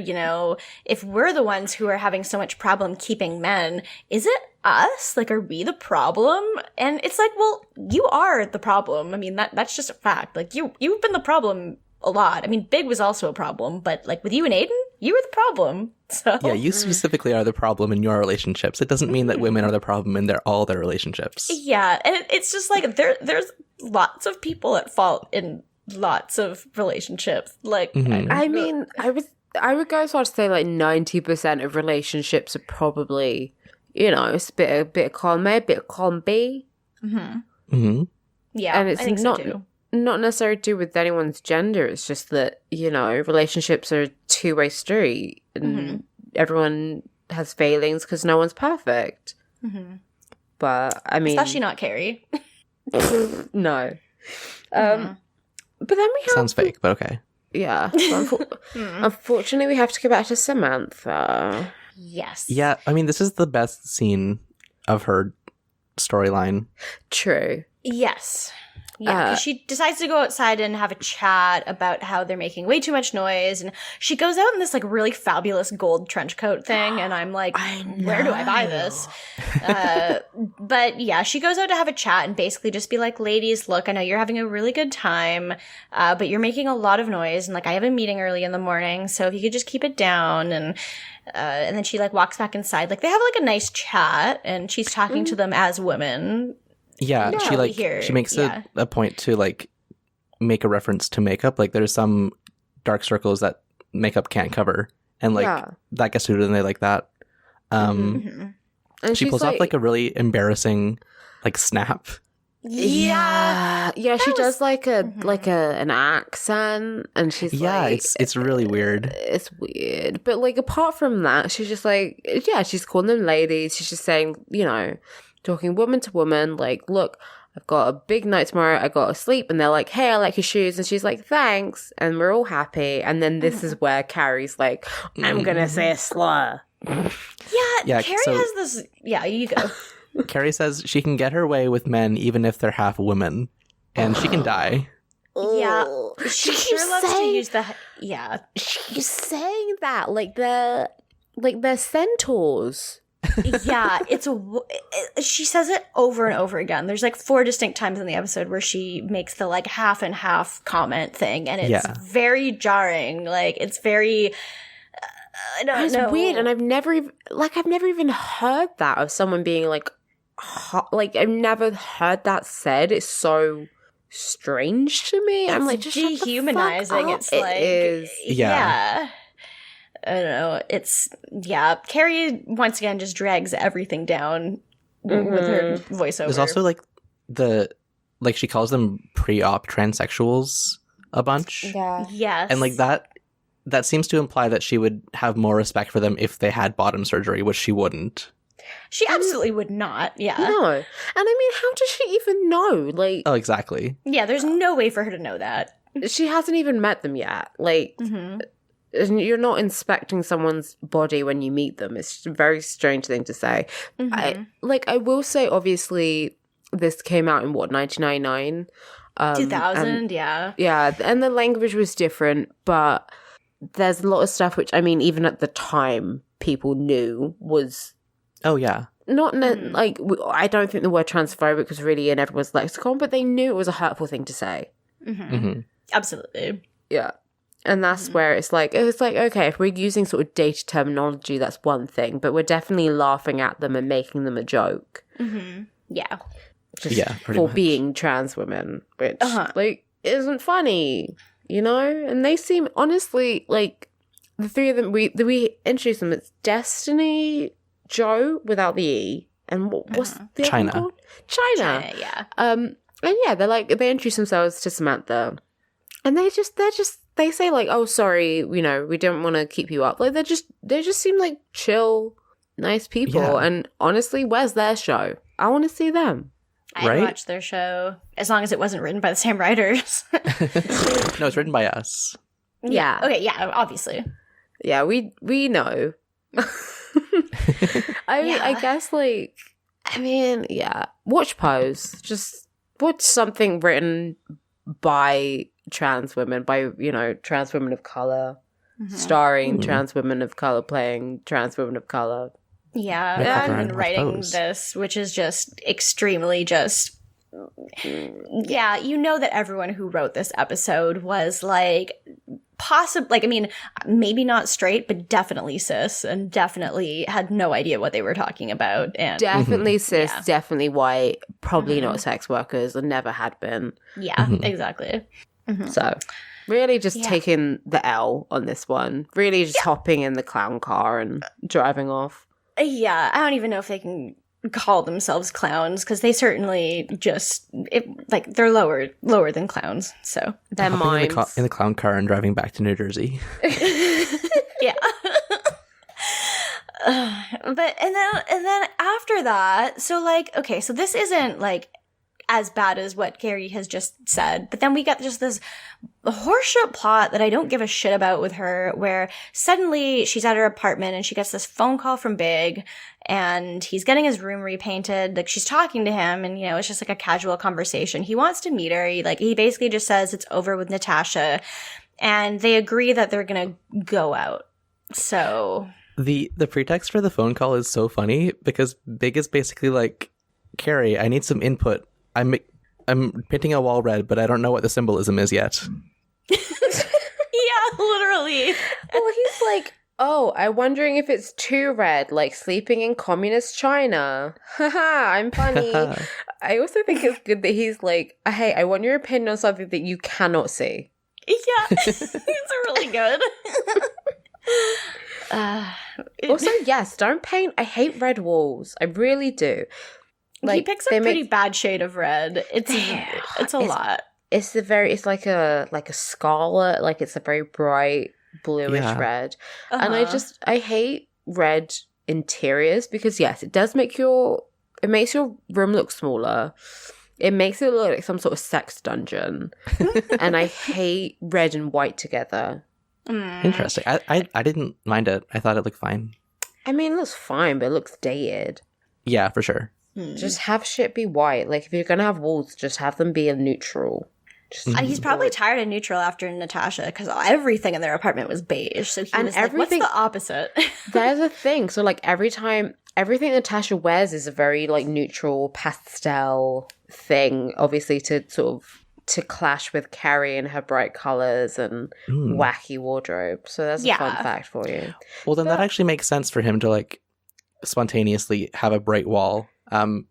if we're the ones who are having so much problem keeping men, is it us? Like, are we the problem? And it's like, well, you are the problem. I mean, that's just a fact. Like, you've been the problem a lot. I mean, Big was also a problem, but like with you and Aiden, you were the problem. So yeah, you specifically are the problem in your relationships. It doesn't mean that women are the problem in all their relationships. Yeah, and it's just like there's lots of people at fault in lots of relationships. Like, I mean, I would go as far as to say like 90% of relationships are probably, it's a bit of column A, a bit of column B. Yeah, and it's I think not so too. Not necessarily to do with anyone's gender. It's just that, relationships are a two-way street and everyone has failings because no one's perfect. But, I mean... Especially not Carrie. No. But then we have... Sounds fake, but okay. Yeah. Unfortunately, we have to go back to Samantha. Yes. Yeah, I mean, this is the best scene of her storyline. True. Yes. Yeah, because she decides to go outside and have a chat about how they're making way too much noise. And she goes out in this like really fabulous gold trench coat thing. And I'm like, where do I buy this? But yeah, she goes out to have a chat and basically just be like, ladies, look, I know you're having a really good time, but you're making a lot of noise. And like, I have a meeting early in the morning. So if you could just keep it down. And then she like walks back inside. Like they have like a nice chat and she's talking to them as women. Yeah, she makes a point to like make a reference to makeup. Like there's some dark circles that makeup can't cover, and like that gets suited, and they like that. And she pulls off like a really embarrassing like snap. Yeah, she does like an accent, and she's it's really weird. It's weird, but like apart from that, she's just like she's calling them ladies. She's just saying, you know, talking woman to woman, like, look, I've got a big night tomorrow, I got to sleep. And they're like, hey, I like your shoes. And she's like, thanks. And we're all happy. And then this is where Carrie's like, I'm going to say a slur. Yeah, Carrie has this. Yeah, you go. Carrie says she can get her way with men even if they're half women. And she can die. Yeah. She sure loves to use the. Yeah. She's saying that like they're centaurs. Yeah, she says it over and over again. There's like 4 distinct times in the episode where she makes the like half and half comment thing, and it's very jarring. Like it's very I don't know. It's weird, and I've never even heard that of someone being like I've never heard that said. It's so strange to me. I'm like, just dehumanizing. It's like it is. Yeah. I don't know. Carrie once again just drags everything down with her voiceover. There's also she calls them pre-op transsexuals a bunch. Yeah. Yes. And like that seems to imply that she would have more respect for them if they had bottom surgery, which she wouldn't. She absolutely would not. Yeah. No. And I mean, how does she even know? Like, oh, exactly. Yeah, there's no way for her to know that. She hasn't even met them yet. Like, you're not inspecting someone's body when you meet them. It's a very strange thing to say. I will say, obviously, this came out in 1999? 2000, yeah. Yeah, and the language was different, but there's a lot of stuff which, I mean, even at the time, people knew was... Oh, yeah. Not I don't think the word transphobic was really in everyone's lexicon, but they knew it was a hurtful thing to say. Absolutely. Yeah. And that's where it's like, okay, if we're using sort of data terminology, that's one thing, but we're definitely laughing at them and making them a joke. Yeah. Pretty much. Being trans women, which, isn't funny, you know? And they seem, honestly, like, the three of them, we introduced them, it's Destiny, Joe, without the E, and what's the China. other one called? China, yeah. And yeah, they introduce themselves to Samantha, and they say like, oh, sorry, you know, we don't want to keep you up. Like they just seem like chill, nice people. Yeah. And honestly, where's their show? I want to see them. I'd watch their show as long as it wasn't written by the same writers. No, it's written by us. Yeah. Okay. Yeah. Obviously. Yeah. We know. I guess like, I mean, yeah. Watch Pose. Just watch something written by trans women, by, you know, trans women of color, starring trans women of color, playing trans women of color. Yeah, and writing this, which is just extremely just... Yeah, you know that everyone who wrote this episode was like... I mean, maybe not straight, but definitely cis, and definitely had no idea what they were talking about. And definitely cis, definitely white, probably not sex workers, and never had been. Yeah, exactly. So, really just taking the L on this one. Really just hopping in the clown car and driving off. Yeah, I don't even know if they can call themselves clowns, because they certainly just they're lower than clowns. So they're mimes in the clown car and driving back to New Jersey. Yeah. But and then after that, so like, okay, so this isn't like as bad as what Carrie has just said. But then we get just this horseshit plot that I don't give a shit about with her, where suddenly she's at her apartment and she gets this phone call from Big, and he's getting his room repainted. Like, she's talking to him, and, you know, it's just like a casual conversation. He wants to meet her. He basically just says it's over with Natasha, and they agree that they're gonna go out. So the pretext for the phone call is so funny because Big is basically like, Carrie, I need some input. I'm painting a wall red, but I don't know what the symbolism is yet. yeah, literally. Well, he's like, oh, I'm wondering if it's too red, like sleeping in communist China. Haha, I'm funny. I also think it's good that he's like, hey, I want your opinion on something that you cannot see. Yeah, it's really good. Also, yes, don't paint. I hate red walls. I really do. Like, he picks a pretty bad shade of red. It's a lot. It's like a scarlet, like it's a very bright bluish red. And I hate red interiors because yes, it makes your room look smaller. It makes it look like some sort of sex dungeon. And I hate red and white together. Interesting. I didn't mind it. I thought it looked fine. I mean, it looks fine, but it looks dated. Yeah, for sure. Just have shit be white. Like, if you're gonna have walls, just have them be a neutral. He's probably tired of neutral after Natasha, because everything in their apartment was beige. So he was like, what's the opposite? There's a thing. So, like, everything Natasha wears is a very, like, neutral pastel thing, obviously to clash with Carrie and her bright colors and wacky wardrobe. So that's a fun fact for you. Well, then that actually makes sense for him to, like, spontaneously have a bright wall.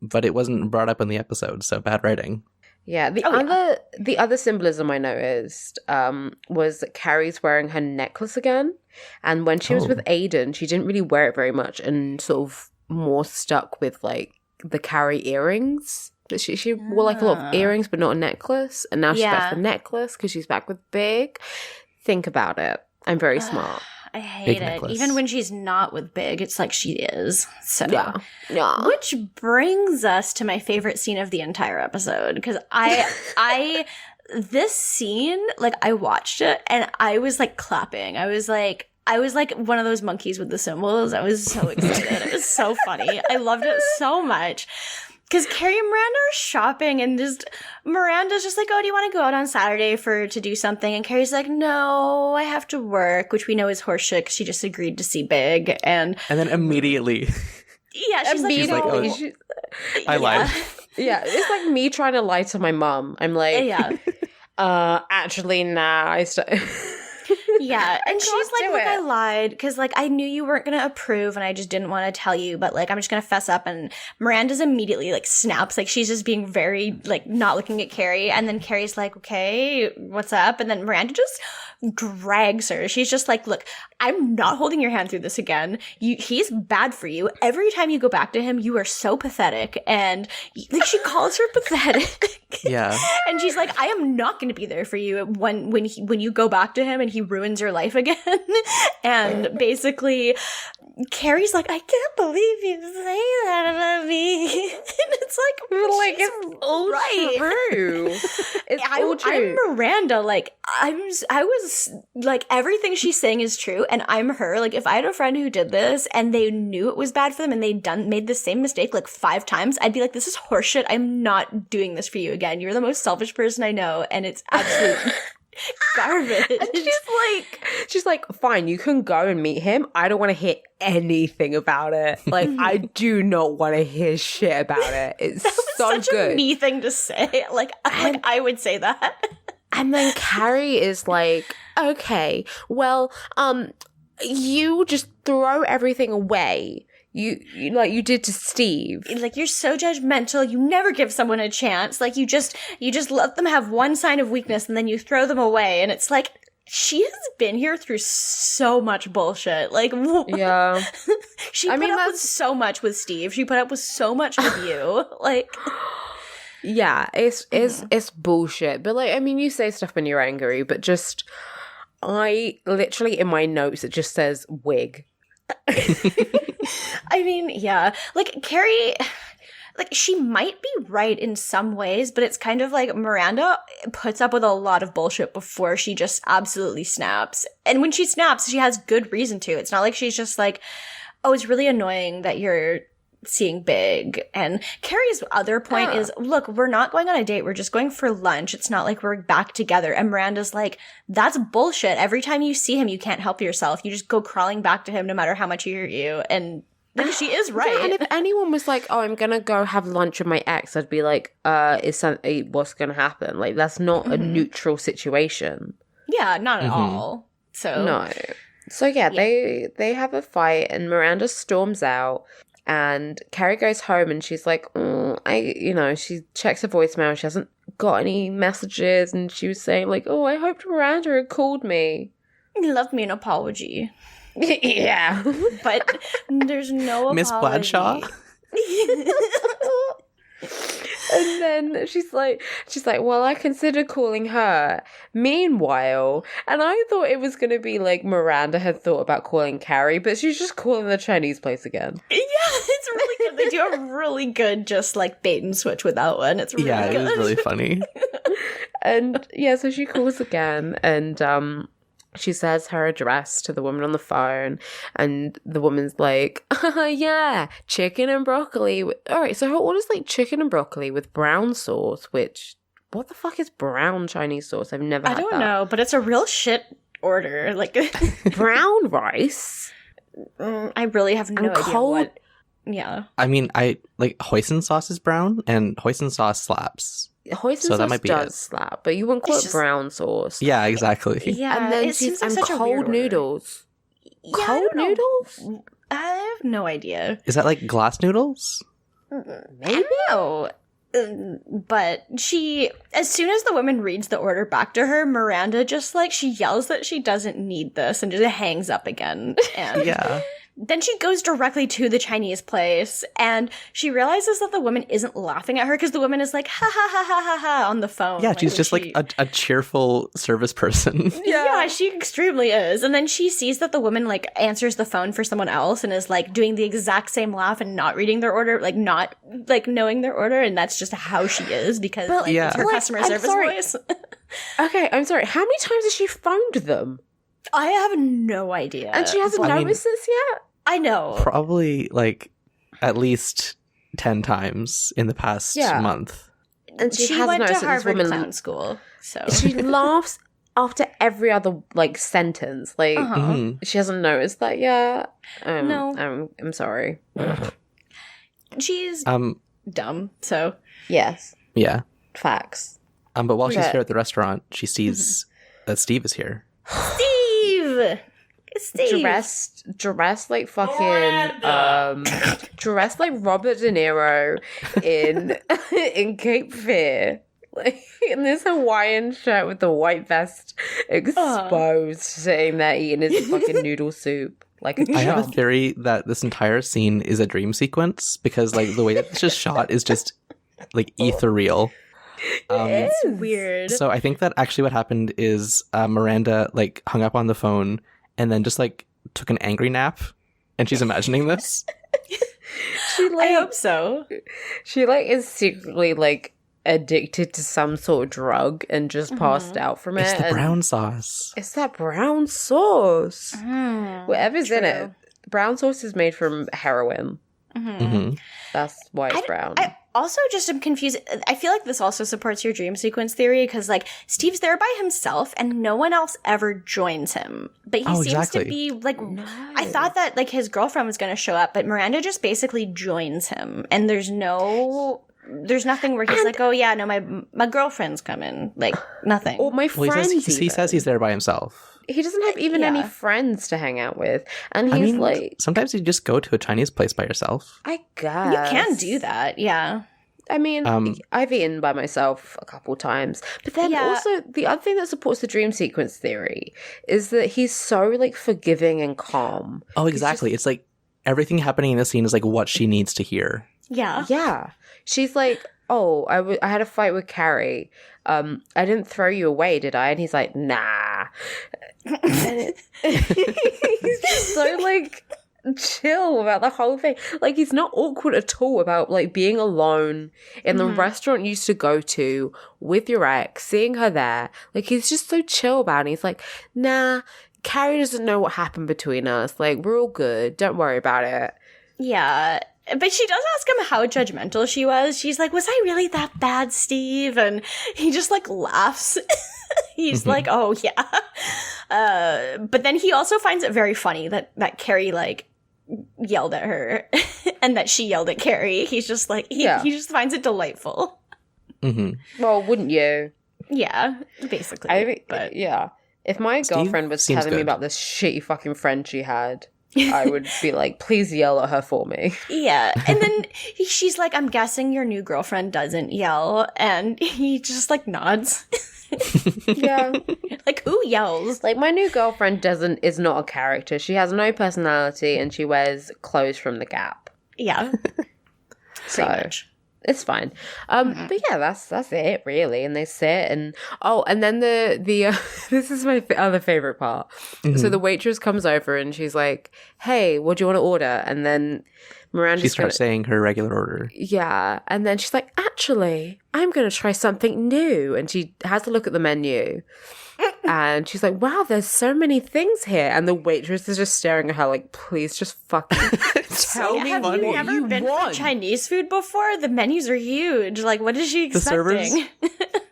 But it wasn't brought up in the episode, so bad writing. Yeah, the other symbolism I noticed was that Carrie's wearing her necklace again, and when she was with Aiden, she didn't really wear it very much, and sort of more stuck with like the Carrie earrings. She wore like a lot of earrings, but not a necklace, and now she's back to the necklace because she's back with Big. Think about it. I'm very smart. I hate it. Necklace. Even when she's not with Big, it's like she is. So, yeah. Which brings us to my favorite scene of the entire episode, because this scene, like, I watched it and I was like clapping. I was like one of those monkeys with the symbols. I was so excited. It was so funny. I loved it so much. Because Carrie and Miranda are shopping, and Miranda's just like, oh, do you want to go out on Saturday to do something? And Carrie's like, no, I have to work, which we know is horseshit because she just agreed to see Big. And then immediately. Yeah, she's like, oh, I lied. Yeah, it's like me trying to lie to my mom. I'm like, actually, nah, Yeah, and she's like, look, I lied because, like, I knew you weren't going to approve and I just didn't want to tell you, but, like, I'm just going to fess up. And Miranda's immediately, like, snaps. Like, she's just being very, like, not looking at Carrie. And then Carrie's like, okay, what's up? And then Miranda just drags her. She's just like, look, I'm not holding your hand through this again. He's bad for you. Every time you go back to him, you are so pathetic. And, like, she calls her pathetic. Yeah. And she's like, I am not going to be there for you when you go back to him and he ruins your life again. And basically, Carrie's like, I can't believe you say that about me. And it's like it's all true. It's all true. I'm Miranda. Like, I was like, everything she's saying is true, and I'm her. Like, if I had a friend who did this and they knew it was bad for them and made the same mistake like 5 times, I'd be like, this is horseshit. I'm not doing this for you again. You're the most selfish person I know, and it's absolute garbage. And she's like, fine, you can go and meet him. I don't want to hear anything about it. Like, I do not want to hear shit about it. It's so such good. A me thing to say. Like I would say that. And then Carrie is like, okay, well, you just throw everything away. You like you did to Steve. Like, you're so judgmental. You never give someone a chance. Like, you just let them have one sign of weakness and then you throw them away. And it's like, she has been here through so much bullshit. Like, yeah. She put up with so much with Steve. She put up with so much with you. Like, yeah, it's bullshit. But, like, I mean, you say stuff when you're angry, but just, I literally in my notes, it just says wig. I mean, yeah. Like, Carrie, like, she might be right in some ways, but it's kind of like Miranda puts up with a lot of bullshit before she just absolutely snaps. And when she snaps, she has good reason to. It's not like she's just like, oh, it's really annoying that you're seeing big. And Carrie's other point is, look, we're not going on a date. We're just going for lunch. It's not like we're back together. And Miranda's like, that's bullshit. Every time you see him, you can't help yourself. You just go crawling back to him no matter how much he hurt you. And like, she is right. Yeah, and if anyone was like, oh, I'm going to go have lunch with my ex, I'd be like, what's going to happen? Like, that's not a neutral situation. Yeah, not at all. So no. So yeah, they have a fight and Miranda storms out and Carrie goes home and she's like, she checks her voicemail. She hasn't got any messages and she was saying like, oh, I hoped Miranda had called me. He left me an apology. Yeah. But there's no apology. Miss Bradshaw? And then she's like, well, I considered calling her. Meanwhile, and I thought it was going to be like Miranda had thought about calling Carrie, but she's just calling the Chinese place again. Yeah, it's really good. They do a really good just like bait and switch with that one. It's really good. Yeah, it was really funny. And yeah, so she calls again and she says her address to the woman on the phone, and the woman's like, yeah, chicken and broccoli. All right, so her order's like chicken and broccoli with brown sauce, which, what the fuck is brown Chinese sauce? I've never had that. I don't know, but it's a real shit order. Like brown rice? I really have no idea what. Yeah. I mean, hoisin sauce is brown, and hoisin sauce slaps. Hoisin So sauce that might be does it. slap, but you wouldn't call it brown sauce. Yeah, exactly. Yeah, And then it seems like and such a weird cold order. noodles. Yeah, I Cold don't know. noodles? I have no idea. Is that like glass noodles? Maybe. No. But as soon as the woman reads the order back to her, Miranda just like, she yells that she doesn't need this and just hangs up again. And Yeah. then she goes directly to the Chinese place and she realizes that the woman isn't laughing at her because the woman is like, ha ha ha ha ha ha on the phone. Yeah, she's when just she- like a cheerful service person. Yeah, she extremely is. And then she sees that the woman like answers the phone for someone else and is like doing the exact same laugh and not reading their order, like not like knowing their order, and that's just how she is because But, like yeah. it's her like, customer I'm service sorry. voice. Okay, I'm sorry. How many times has she phoned them? I have no idea. And she hasn't I mean- noticed this yet? I know. Probably like at least 10 times in the past month. And She has went to noticed that this Harvard woman- Clown School, so She laughs after every other like sentence. Like Mhm. she hasn't noticed that yet. No. I'm sorry. she's dumb. So Yes, Yeah. facts. But while she's Yeah. here at the restaurant, she sees that Steve is here. Steve. It's Steve. Dressed like fucking dressed like Robert De Niro in in Cape Fear, like in this Hawaiian shirt with the white vest exposed, sitting there eating his fucking noodle soup like a I have a chump. theory that this entire scene is a dream sequence because like the way that it's just shot is just like ethereal. It's weird. So I think that actually what happened is Miranda like hung up on the phone and then just like took an angry nap, and she's imagining this. She like I hope so. she like is secretly like addicted to some sort of drug and just passed out from it. It's the and brown sauce. It's that brown sauce. Whatever's in it. True. Brown sauce is made from heroin. Hmm. That's why it's brown. I also just am confused. I feel like this also supports your dream sequence theory because, like, Steve's there by himself and no one else ever joins him. But he seems exactly. to be, like, I thought that, like, his girlfriend was going to show up, but Miranda just basically joins him. And there's nothing where he's like, oh, yeah, no, my girlfriend's coming. Like, nothing. Or my Well, friends. he says he's there by himself. He doesn't have even any Yeah. friends to hang out with. And I he's mean, like, sometimes you just go to a Chinese place by yourself. I guess. You can do that, yeah. I mean, I've eaten by myself a couple times. But then Yeah. also, the other thing that supports the dream sequence theory is that he's so, like, forgiving and calm. Oh, exactly. It's like everything happening in this scene is like what she needs to hear. Yeah. Yeah. She's like, oh, I had a fight with Carrie. I didn't throw you away, did I? And he's like, nah. And he's just so, like, chill about the whole thing. Like, he's not awkward at all about, like, being alone in the restaurant you used to go to with your ex, seeing her there. Like, he's just so chill about it. He's like, nah, Carrie doesn't know what happened between us. Like, we're all good. Don't worry about it. Yeah. But she does ask him how judgmental she was. She's like, was I really that bad, Steve? And he just, like, laughs. He's like, oh, yeah. But then he also finds it very funny that Carrie, like, yelled at her and that she yelled at Carrie. He's just like, he just finds it delightful. Well, wouldn't you? Yeah, basically. But yeah. If my girlfriend was telling me about this shitty fucking friend she had, I would be like, please yell at her for me. Yeah. And then she's like, I'm guessing your new girlfriend doesn't yell. And he just, like, nods. Yeah. Like, who yells? Like, my new girlfriend is not a character. She has no personality and she wears clothes from the Gap. Yeah. So much. it's fine. But yeah, that's it really. And they sit and then the this is my other favorite part. So the waitress comes over and she's like, "Hey, what do you want to order?" And then Miranda starts saying her regular order. Yeah, and then she's like, "Actually, I'm going to try something new." And she has a look at the menu. And she's like, wow, there's so many things here. And the waitress is just staring at her like, please just fucking tell me have what you never been want. for Chinese food before? The menus are huge. Like, what is she expecting?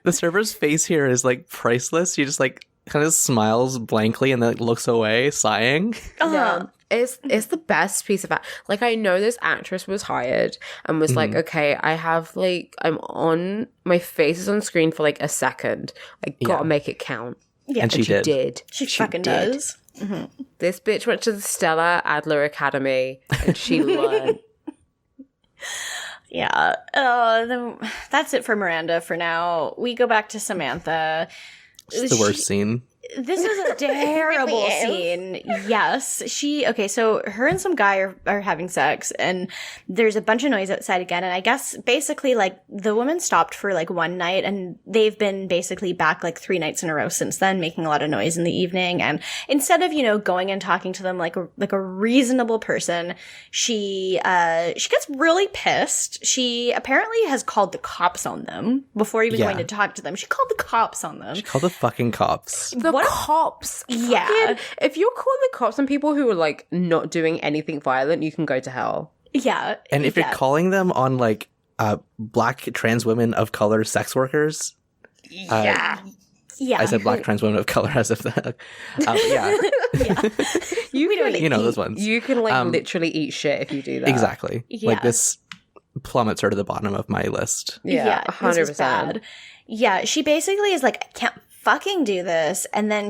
The server's face here is, like, priceless. She just, like, kind of smiles blankly and then looks away, sighing. Yeah. It's the best piece of like, I know this actress was hired and was like, okay, I have, like, my face is on screen for, like, a second. I gotta make it count. Yeah. And she did. She fucking does. Mm-hmm. This bitch went to the Stella Adler Academy and she learned. Yeah. Then that's it for Miranda for now. We go back to Samantha. It's the worst scene. This is a terrible scene. Yes. So her and some guy are having sex and there's a bunch of noise outside again. And I guess basically, like, the woman stopped for, like, one night and they've been basically back, like, 3 nights in a row since then, making a lot of noise in the evening. And instead of, going and talking to them like a reasonable person, she gets really pissed. She apparently has called the cops on them before even going to talk to them. She called the cops on them. She called the fucking cops. The cops. Yeah. Fucking, if you're calling the cops on people who are, like, not doing anything violent, you can go to hell. Yeah. And if you're calling them on, like, black trans women of color sex workers. Yeah. I said black trans women of color as if that. You know those ones. You can, like, literally eat shit if you do that. Exactly. Yeah. Like, this plummets her to the bottom of my list. Yeah, 100%. This is bad. Yeah, she basically is like, I can't fucking do this. And then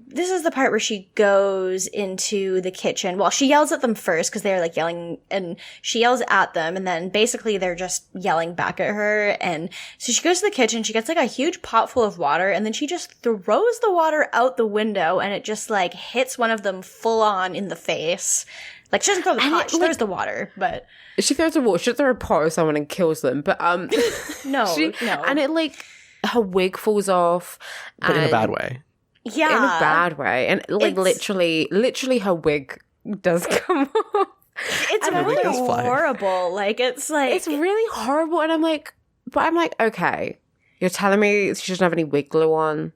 this is the part where she goes into the kitchen. Well, she yells at them first because they're, like, yelling, and she yells at them, and then basically they're just yelling back at her. And so she goes to the kitchen, she gets, like, a huge pot full of water, and then she just throws the water out the window, and it just, like, hits one of them full on in the face. Like, she doesn't throw the pot, she throws the water, but... She throws the water, she doesn't throw a pot at someone and kills them, but, No. And it, like, her wig falls off. But in a bad way. Yeah. In a bad way. And, like, literally her wig does come off. It's really horrible. Like, it's really horrible. And I'm like, okay, you're telling me she doesn't have any wig glue on?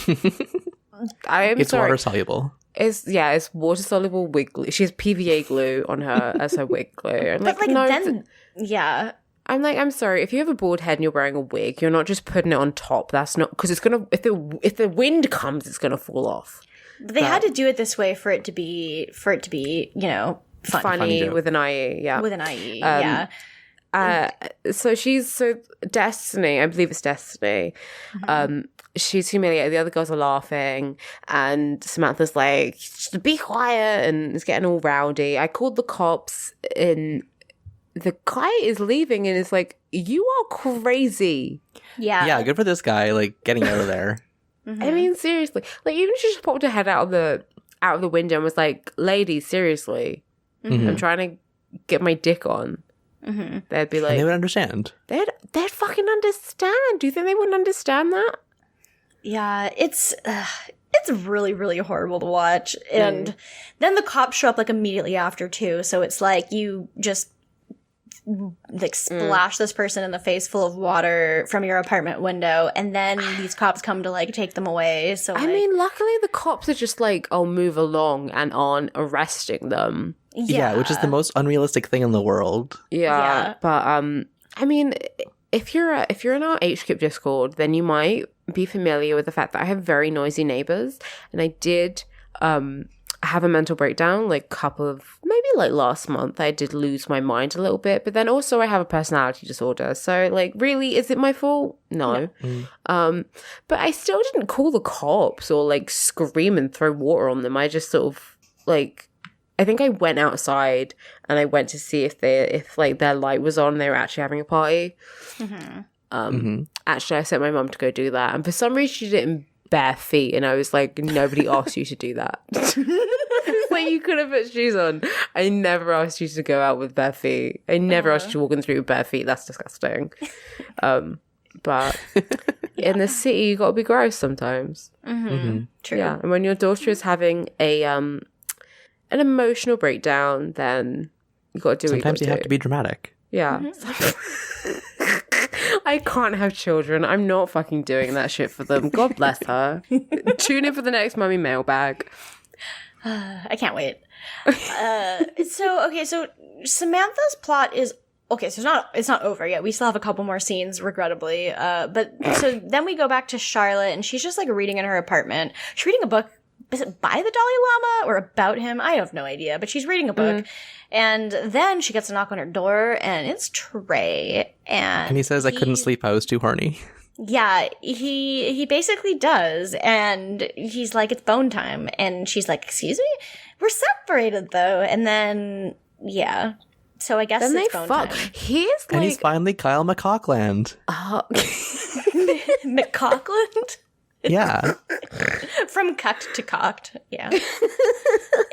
It's water soluble. It's water soluble wig glue. She has PVA glue on her as her wig glue. I'm but, like, no, then, yeah. I'm like, I'm sorry, if you have a bald head and you're wearing a wig, you're not just putting it on top. That's not, because it's gonna, if the wind comes, it's gonna fall off. But they had to do it this way for it to be, funny with an IE, yeah. With an IE, yeah. So Destiny, I believe it's Destiny. She's humiliated. The other girls are laughing, and Samantha's like, just be quiet, and it's getting all rowdy. I called the cops, and the guy is leaving, and it's like, you are crazy. Yeah. Yeah, good for this guy, like, getting out of there. I mean, seriously. Like, even if she just popped her head out of the window and was like, lady, seriously, I'm trying to get my dick on. They'd be like... And they would understand. They'd fucking understand. Do you think they wouldn't understand that? Yeah, it's It's really, really horrible to watch. And then the cops show up like immediately after too. So it's like you just like splash this person in the face full of water from your apartment window, and then these cops come to like take them away. So I mean, luckily the cops are just like, oh, move along and aren't arresting them. Yeah, which is the most unrealistic thing in the world. Yeah. But I mean, if you're in our HKIP Discord, then you might be familiar with the fact that I have very noisy neighbors, and I did have a mental breakdown like maybe like last month. I did lose my mind a little bit, but then also I have a personality disorder, so like really, is it my fault? No. But I still didn't call the cops or like scream and throw water on them. I just sort of like, I think I went outside and I went to see if like their light was on, they were actually having a party. Actually I sent my mum to go do that, and for some reason she did it in bare feet, and I was like, nobody asked you to do that. Like, you could have put shoes on. I never asked you to go out with bare feet. I never asked you to walk in the street with bare feet. That's disgusting. But in the city, you gotta be gross sometimes. True. Yeah, and when your daughter is having an emotional breakdown, then you gotta do Sometimes what you have to be dramatic. Yeah. I can't have children. I'm not fucking doing that shit for them. God bless her. Tune in for the next Mummy mailbag. I can't wait. So Samantha's plot is okay. So it's not over yet. We still have a couple more scenes, regrettably. But so then we go back to Charlotte, and she's just like reading in her apartment. She's reading a book. Is it by the Dalai Lama or about him? I have no idea. But she's reading a book, and then she gets a knock on her door, and it's Trey. And he says, "I couldn't sleep. I was too horny." Yeah, he basically does, and he's like, it's bone time, and she's like, excuse me? We're separated, though, and then, yeah, so I guess then it's they bone fuck. time. And he's finally Kyle McCockland. McCockland? Yeah. From cucked to cocked, yeah.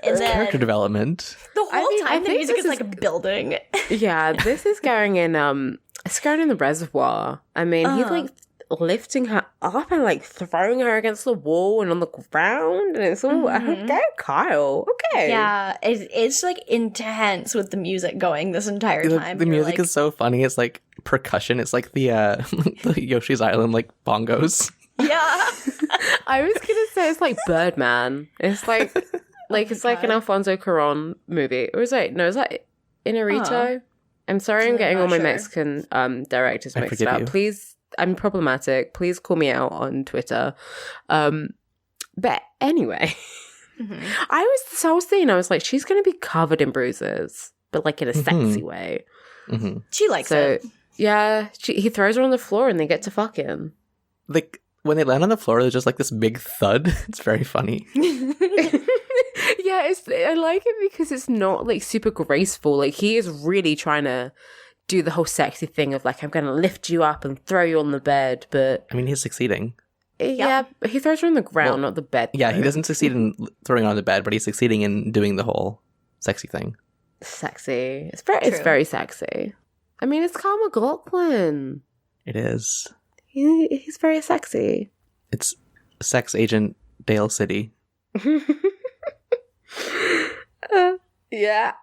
And then character development. The whole time the music is like building. Yeah, this is going in, it's going in the reservoir. I mean, he's like lifting her up and like throwing her against the wall and on the ground, and it's all okay, Kyle, okay. Yeah, it's like intense with the music going this entire time. The music is so funny. It's like percussion. It's like the Yoshi's Island like bongos. Yeah. I was gonna say it's like Birdman. It's like it's like an Alfonso Cuarón movie. Or is that Inarito? I'm sorry, I'm getting all my Mexican directors mixed up. You. Please, I'm problematic. Please call me out on Twitter. But anyway, I was thinking, I was like, she's going to be covered in bruises, but like in a sexy way. She likes it. Yeah, he throws her on the floor and they get to fucking. Like, when they land on the floor, there's just like this big thud. It's very funny. Yeah, I like it because it's not like super graceful. Like, he is really trying to do the whole sexy thing of like, I'm going to lift you up and throw you on the bed, but... I mean, he's succeeding. Yeah, he throws her on the ground, not the bed. Yeah, he doesn't succeed in throwing her on the bed, but he's succeeding in doing the whole sexy thing. Sexy. It's very sexy. I mean, it's Kyle MacLachlan. It is. He's very sexy. It's sex agent Dale City. Yeah.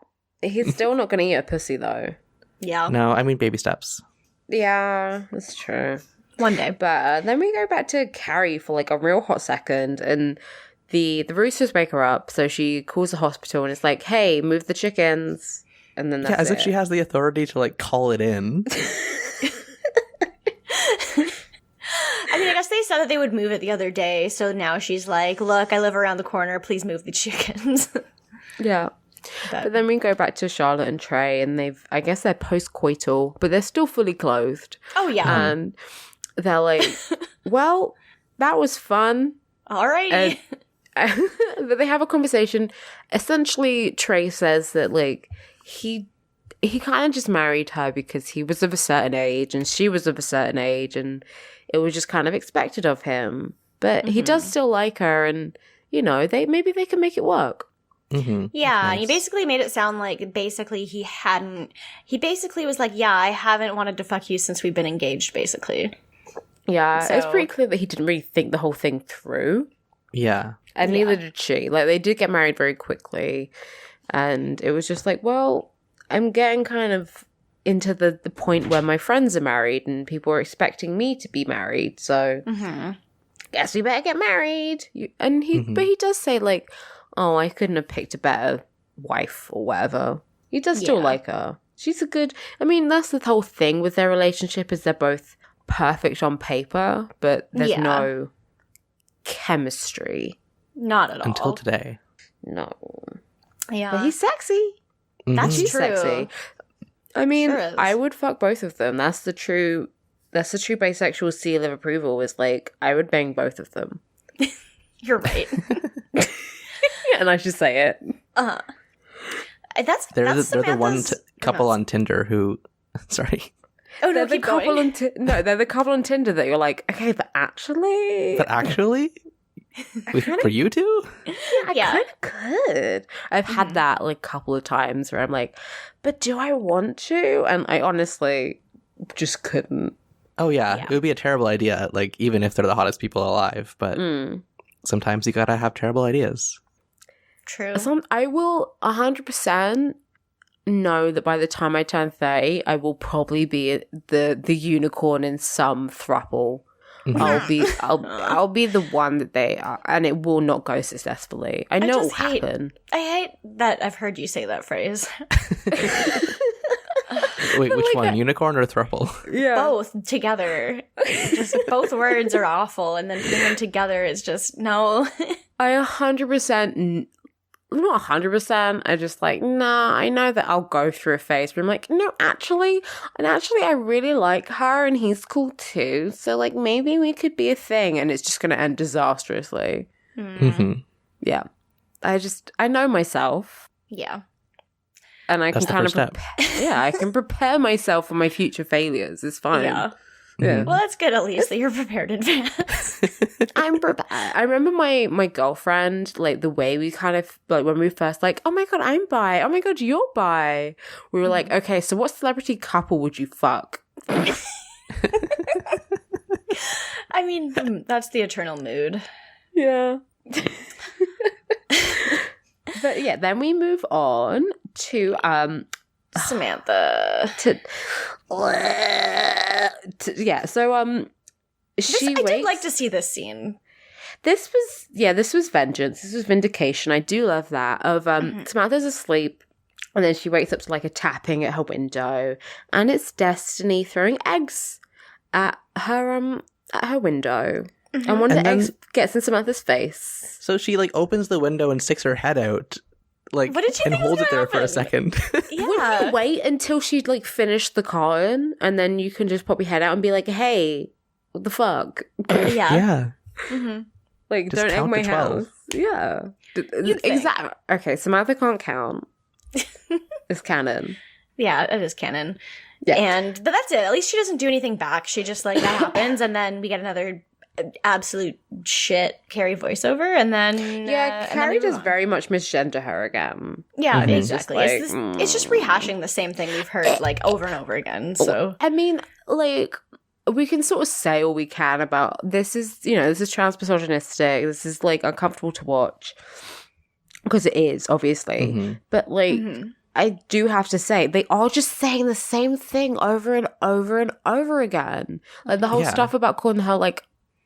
He's still not going to eat a pussy, though. Yeah. No, I mean baby steps. Yeah, that's true. One day. But then we go back to Carrie for like a real hot second, and the roosters wake her up, so she calls the hospital and it's like, hey, move the chickens. And then that's as if she has the authority to like call it in. I mean, I guess they said that they would move it the other day, so now she's like, look, I live around the corner, please move the chickens. Yeah. But then we go back to Charlotte and Trey, and I guess they're post-coital, but they're still fully clothed. Oh, yeah. And they're like, well, that was fun. All right. But they have a conversation. Essentially, Trey says that, like, he kind of just married her because he was of a certain age and she was of a certain age, and it was just kind of expected of him. But he does still like her, and, you know, maybe they can make it work. Yeah, and he basically made it sound like basically he basically was like, yeah, I haven't wanted to fuck you since we've been engaged, basically. Yeah, So- it's pretty clear that he didn't really think the whole thing through. Yeah. And neither did she. Like, they did get married very quickly. And it was just like, well, I'm getting kind of into the point where my friends are married and people are expecting me to be married. So, guess we better get married. But he does say, like, oh, I couldn't have picked a better wife or whatever. He does still like her. She's a good... I mean, that's the whole thing with their relationship, is they're both perfect on paper, but there's no chemistry. Not at all. Until today. No. Yeah. But he's sexy. That's He's true. sexy. I mean, Sure is. I would fuck both of them. That's the true bisexual seal of approval, is like, I would bang both of them. You're right. And I should say it. They're the one couple on Tinder who... Sorry. Oh, no, They're the keep couple going. they're the couple on Tinder that you're like, okay, but actually... But actually? For you two? Yeah. I could. I've had that like a couple of times where I'm like, but do I want to? And I honestly just couldn't. Oh, yeah. It would be a terrible idea, like, even if they're the hottest people alive. But sometimes you gotta have terrible ideas. True. I will 100% know that by the time I turn 30, I will probably be the unicorn in some throuple. I'll be the one that they are, and it will not go successfully. I know it will happen. I hate that I've heard you say that phrase. Wait, which one? Unicorn or thruple? Yeah. Both together. Just both words are awful, and then putting them together is just no. I 100%, not 100%, I just like, nah, I know that I'll go through a phase where I'm like, no, actually I really like her and he's cool too, so like maybe we could be a thing, and it's just going to end disastrously. Yeah. I know myself. Yeah. And I That's can kind of the first prepare, I can prepare myself for my future failures. It's fine. Yeah. Yeah. Well, that's good at least that you're prepared in advance. I'm prepared. I remember my girlfriend, like the way we kind of, like when we first like, oh my God, I'm bi. Oh my God, you're bi. We were like, okay, so what celebrity couple would you fuck? I mean, that's the eternal mood. Yeah. But yeah, then we move on to Samantha. Yeah, so she I did like to see this scene. This was vengeance. This was vindication. I do love that. Of Samantha's asleep, and then she wakes up to like a tapping at her window, and it's Destiny throwing eggs at her window. And one of the eggs gets in Samantha's face. So she like opens the window and sticks her head out, like, What did you and think was holds it gonna there for a happen? second. Yeah. Wouldn't you wait until she'd like finished the carton, and then you can just pop your head out and be like, "Hey, what the fuck?" Yeah. Yeah. Like, Just don't egg count my to 12. house. Yeah. You'd think. Exactly. Okay, Samantha can't count. It's canon. Yeah, it is canon. Yeah. But that's it. At least she doesn't do anything back. She just like that happens, and then we get another absolute shit Carrie voiceover, and then Yeah, and Carrie then we does move on. very much misgender her again. Yeah, It's just exactly. like, It's just rehashing the same thing we've heard like over and over again. So I mean, like, we can sort of say all we can about this is trans misogynistic. This is like uncomfortable to watch because it is, obviously. But like, I do have to say, they are just saying the same thing over and over and over again. Like the whole stuff about calling her like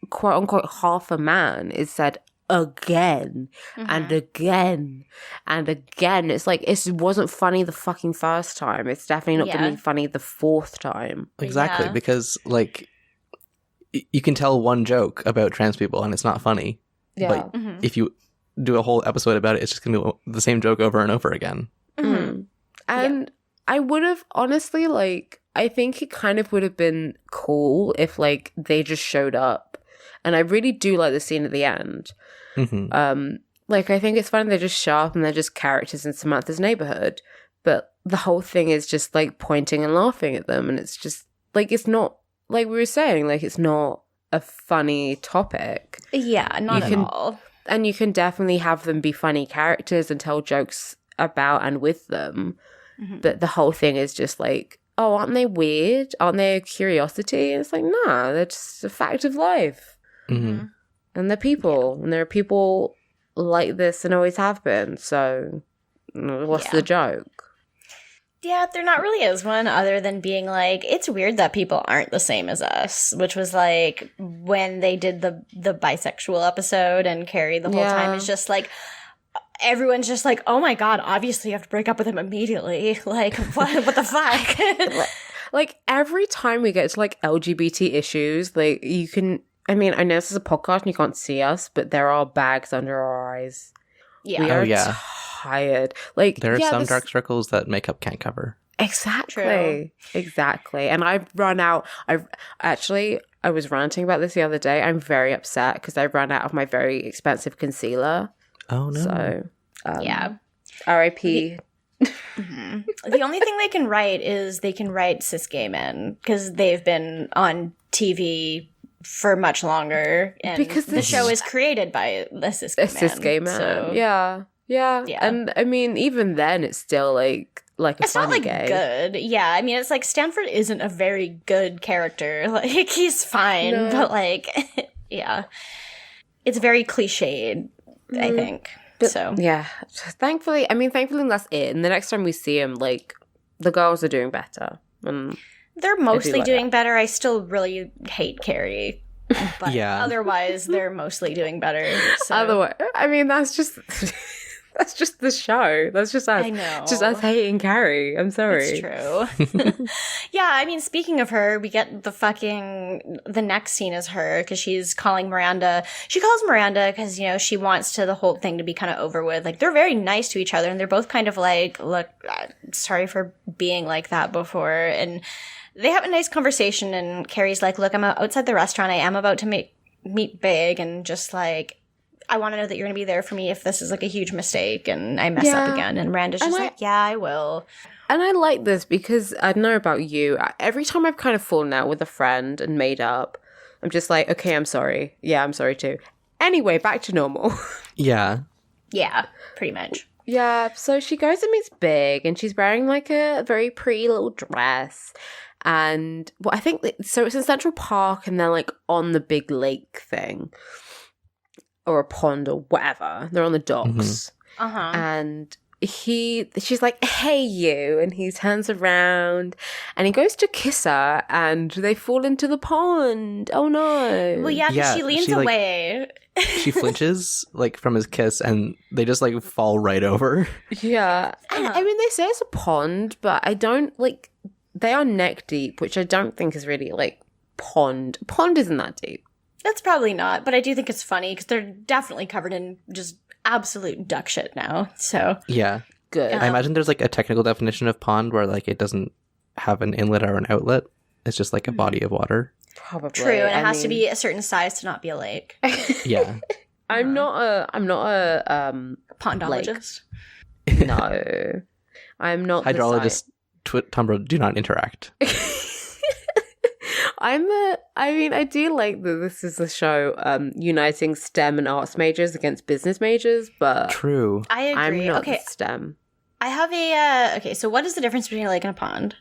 quote unquote half a man is said again and again and again. It's like, it wasn't funny the fucking first time. It's definitely not going to be funny the fourth time. Exactly, Yeah. because like you can tell one joke about trans people and it's not funny. Yeah. But if you do a whole episode about it, it's just going to be the same joke over and over again. And I would have honestly, like, I think it kind of would have been cool if like they just showed up. And I really do like the scene at the end. Like, I think it's funny they just show up and they're just characters in Samantha's neighborhood. But the whole thing is just like pointing and laughing at them. And it's just like, it's not, like we were saying, like, it's not a funny topic. yeah, not at all. And you can definitely have them be funny characters and tell jokes about and with them. But the whole thing is just like, oh, aren't they weird? Aren't they a curiosity? And it's like, nah, they're just a fact of life. And they're people. And there are people like this and always have been. So what's the joke? Yeah, there not really is one other than being like, it's weird that people aren't the same as us, which was like when they did the bisexual episode and Carrie the whole time is just like, everyone's just like, oh my God, obviously you have to break up with him immediately. Like, what the fuck? Like, every time we get to, like, LGBT issues, like, you can... I mean, I know this is a podcast and you can't see us, but there are bags under our eyes. Yeah. We are tired. Like, there are some dark circles that makeup can't cover. Exactly. True. Exactly. And I've run out... I was ranting about this the other day. I'm very upset because I've run out of my very expensive concealer. Oh, no. So, The R.I.P. only thing they can write is they can write cis gay men because they've been on TV for much longer, and Because the show is created by a cis gay man. So Yeah. And I mean, even then, it's still like a it's not funny like gay. good. Yeah, I mean, it's like Stanford isn't a very good character. Like he's fine, but like, yeah, it's very cliched. I think. But, so yeah, thankfully that's it. And the next time we see him, like, the girls are doing better. And they're mostly like doing better. I still really hate Carrie, but otherwise they're mostly doing better. So. Otherwise, I mean, that's just that's just the show. That's just us. I know. Just us hating Carrie. I'm sorry. It's true. Yeah, I mean, speaking of her, we get the next scene is her because she's calling Miranda. She calls Miranda because, you know, she wants the whole thing to be kind of over with. Like, they're very nice to each other and they're both kind of like, look, sorry for being like that before. And they have a nice conversation and Carrie's like, look, I'm outside the restaurant. I am about to meet Big and just like, I want to know that you're going to be there for me if this is like a huge mistake and I mess up again. And Miranda's just like, yeah, I will. And I like this because I don't know about you. Every time I've kind of fallen out with a friend and made up, I'm just like, okay, I'm sorry. Yeah, I'm sorry too. Anyway, back to normal. Yeah. Yeah, pretty much. Yeah, so she goes and meets Big and she's wearing like a very pretty little dress. And I think, so it's in Central Park and they're like on the big lake thing. Or a pond or whatever. They're on the docks. Mm-hmm. And she's like, hey, you. And he turns around and he goes to kiss her and they fall into the pond. Oh, no. Well, yeah, because she leans away. She flinches, like, from his kiss and they just, like, fall right over. Yeah. And, I mean, they say it's a pond, but I don't, like, they are neck deep, which I don't think is really, like, pond. Pond isn't that deep. That's probably not, but I do think it's funny because they're definitely covered in just absolute duck shit now. So yeah, good. I imagine there's like a technical definition of pond where like it doesn't have an inlet or an outlet. It's just like a body of water. Probably true, and it has to be a certain size to not be a lake. Yeah, I'm not a pondologist. No, I'm not. Hydrologist. Tumblr do not interact. I do like that this is a show uniting STEM and arts majors against business majors, but true. I agree. I'm not STEM. I have a so what is the difference between a lake and a pond?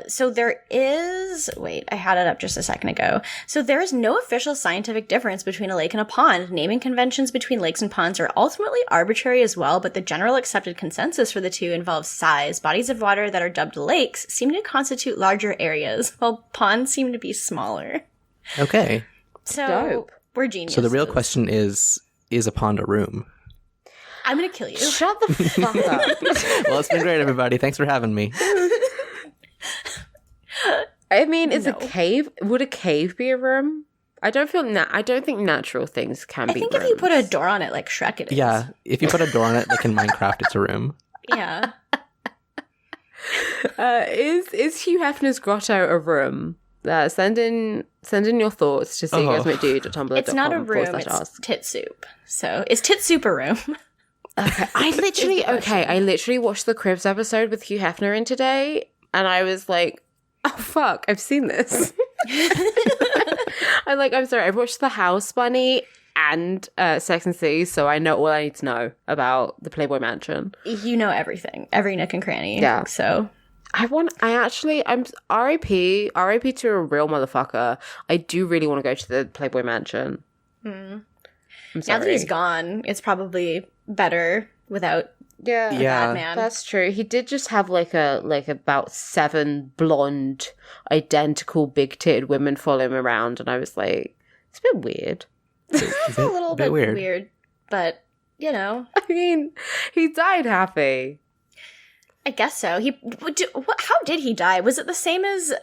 So there is I had it up just a second ago. So there is no official scientific difference between a lake and a pond. Naming conventions between lakes and ponds are ultimately arbitrary as well, but the general accepted consensus for the two involves size. Bodies of water that are dubbed lakes seem to constitute larger areas, while ponds seem to be smaller. Okay. So dope. We're geniuses. So the real question is a pond a room? I'm gonna kill you. Shut the fuck up. Well, it's been great, everybody. Thanks for having me. I mean, would a cave be a room? I don't think natural things can be I think rooms. if you put a door on it like Shrek, it is. Yeah, if you put a door on it, like in Minecraft, it's a room. Yeah. Is Hugh Hefner's grotto a room? Send in your thoughts to cgsmdude@tumblr.com. It's not a room, it's tit soup. So is tit soup a room? Okay. I literally watched the Cribs episode with Hugh Hefner in today, and I was like, oh fuck, I've seen this. I'm sorry, I've watched The House Bunny and Sex and City, so I know all I need to know about the Playboy Mansion. You know everything, every nook and cranny. Yeah. So I'm RIP to a real motherfucker. I do really want to go to the Playboy Mansion. I'm Now sorry. that he's gone, it's probably better without Yeah, that man. that's true. He did just have like about 7 blonde, identical, big-titted women follow him around, and I was like, it's a bit weird. It's a little bit weird, but, you know. I mean, he died happy. I guess so. How did he die? Was it the same as,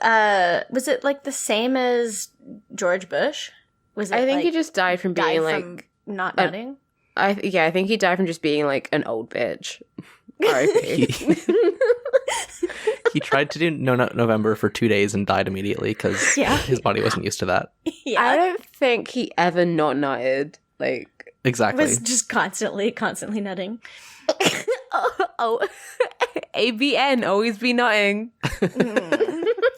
George Bush? Was it, I think he just died from being from not nutting? I think he died from just being like an old bitch. R.I.P. He tried to do No Nut November for 2 days and died immediately because his body wasn't used to that. Yeah. I don't think he ever not nutted. Like, Exactly. Was just constantly nutting. ABN, always be nutting.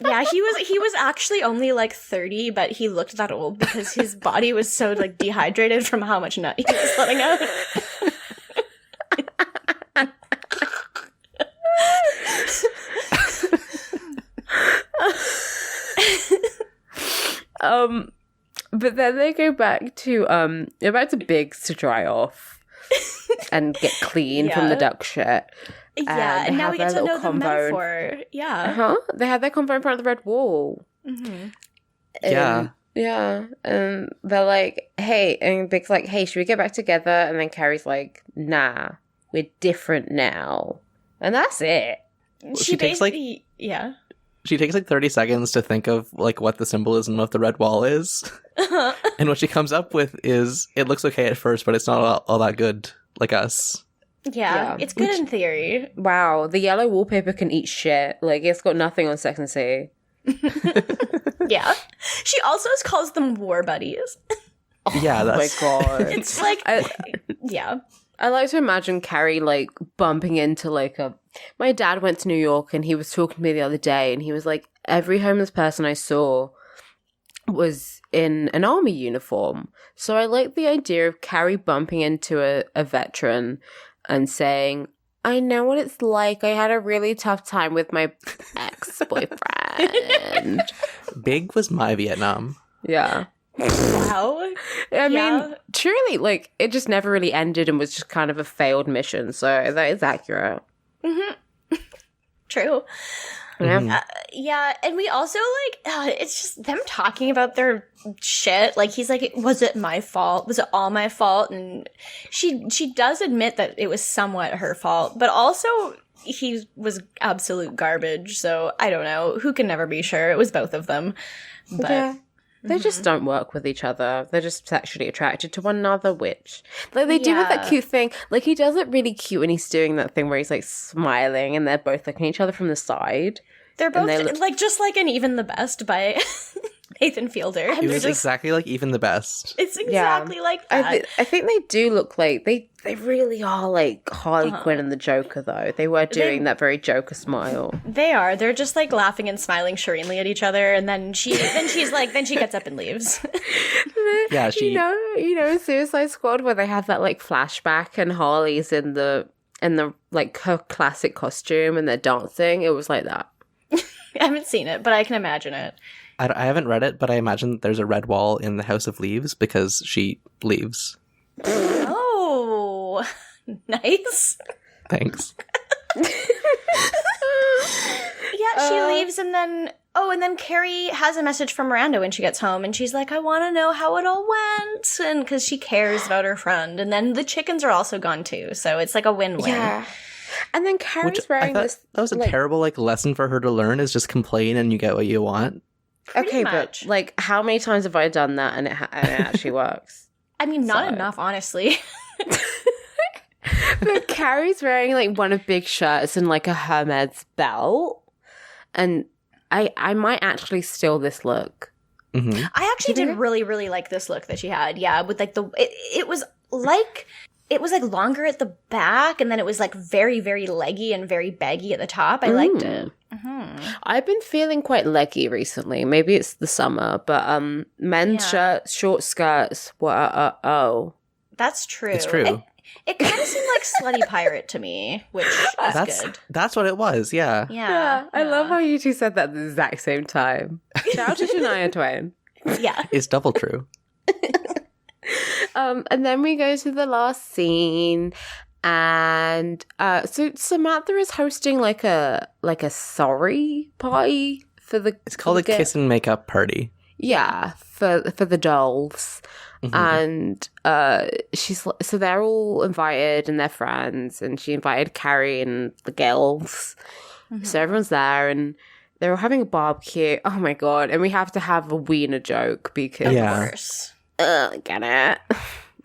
Yeah, he was actually only like 30, but he looked that old because his body was so like dehydrated from how much nut he was letting out. But then they go back to Biggs to dry off and get clean from the duck shit. Yeah, and now we get to know the metaphor. Yeah. Huh? They had their convo in front of the red wall. Mm-hmm. Yeah. Yeah. And they're like, hey, and Big's like, hey, should we get back together? And then Carrie's like, nah, we're different now. And that's it. She takes, basically, She takes like 30 seconds to think of like what the symbolism of the red wall is. And what she comes up with is it looks okay at first, but it's not all that good like us. Yeah, it's good in theory. Wow, the yellow wallpaper can eat shit. Like, it's got nothing on Sex and the City. Yeah. She also calls them war buddies. Yeah, that's... Oh my god. It's like, yeah. I like to imagine Carrie, like, bumping into, like, My dad went to New York, and he was talking to me the other day, and he was like, every homeless person I saw was in an army uniform. So I like the idea of Carrie bumping into a veteran and saying, I know what it's like. I had a really tough time with my ex-boyfriend. Big was my Vietnam. Yeah. Wow. I mean, truly, like, it just never really ended and was just kind of a failed mission. So that is accurate. Mm-hmm. True. Yeah. Yeah, and we also, like, it's just them talking about their shit. Like, he's like, was it my fault? Was it all my fault? And she does admit that it was somewhat her fault, but also he was absolute garbage. So I don't know. Who can never be sure? It was both of them. But Yeah. They just don't work with each other. They're just sexually attracted to one another, which... Like, they do have that cute thing. Like, he does it really cute when he's doing that thing where he's, like, smiling and they're both looking at each other from the side. They're both, like, just like an Even the Best by Nathan Fielder. It was exactly like Even the Best. It's exactly like that. I think they do look like... They really are, like, Harley Quinn and the Joker, though. They were doing that very Joker smile. They are. They're just, like, laughing and smiling serenely at each other, and then she gets up and leaves. Yeah, she... You know, Suicide Squad, where they have that, like, flashback and Harley's in the like, her classic costume and they're dancing. It was like that. I haven't seen it, but I can imagine it. I haven't read it, but I imagine there's a red wall in the House of Leaves because she leaves. Oh, nice. Thanks. Yeah, she leaves and then Carrie has a message from Miranda when she gets home and she's like, I want to know how it all went, and because she cares about her friend. And then the chickens are also gone too, so it's like a win-win. Yeah. And then Carrie's wearing this... That was a terrible, like, lesson for her to learn, is just complain and you get what you want. Okay, much. but, like, how many times have I done that and it actually works? I mean, not enough, honestly. But Carrie's wearing, like, one of Big's shirts and, like, a Hermes belt. And I might actually steal this look. Mm-hmm. I actually did really, really like this look that she had. Yeah, with, like, it was like longer at the back, and then it was, like, very, very leggy and very baggy at the top. I liked it. Mm-hmm. I've been feeling quite leggy recently. Maybe it's the summer, but men's shirts, short skirts, That's true. It's true. It kind of seemed like Slutty Pirate to me, which is good. That's what it was, yeah. Yeah. I love how you two said that at the exact same time. Shout out to Shania Twain. Yeah. It's double true. And then we go to the last scene, and so Samantha is hosting like a sorry party for the. It's called a kiss and makeup party. Yeah, for the dolls. And so they're all invited and they're friends, and she invited Carrie and the girls. So everyone's there, and they're all having a barbecue. Oh my god! And we have to have a wiener joke because, Of course, get it?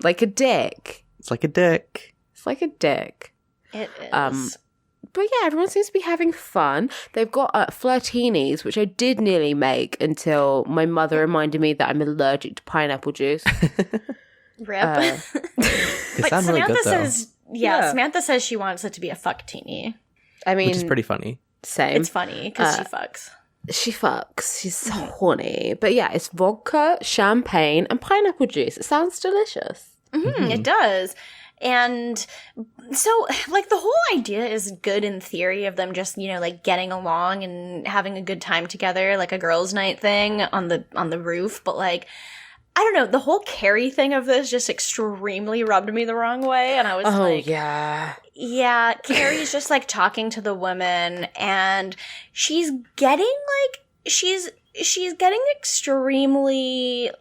Like a dick. It's like a dick. It's like a dick. it is. But yeah, everyone seems to be having fun. They've got flirtinis, which I did nearly make until my mother reminded me that I'm allergic to pineapple juice. Rip. They But sound really Samantha good, though. says, Samantha says she wants it to be a fucktini. I mean, Which is pretty funny. same. It's funny because she fucks. She fucks. She's so horny. But yeah, it's vodka, champagne, and pineapple juice. It sounds delicious. It does. And so, like, the whole idea is good in theory of them just, like, getting along and having a good time together, like a girls' night thing on the roof. But, like, I don't know, the whole Carrie thing of this just extremely rubbed me the wrong way. And I was like, yeah. yeah, Carrie's just, like, talking to the woman, and she's getting, like, she's getting extremely,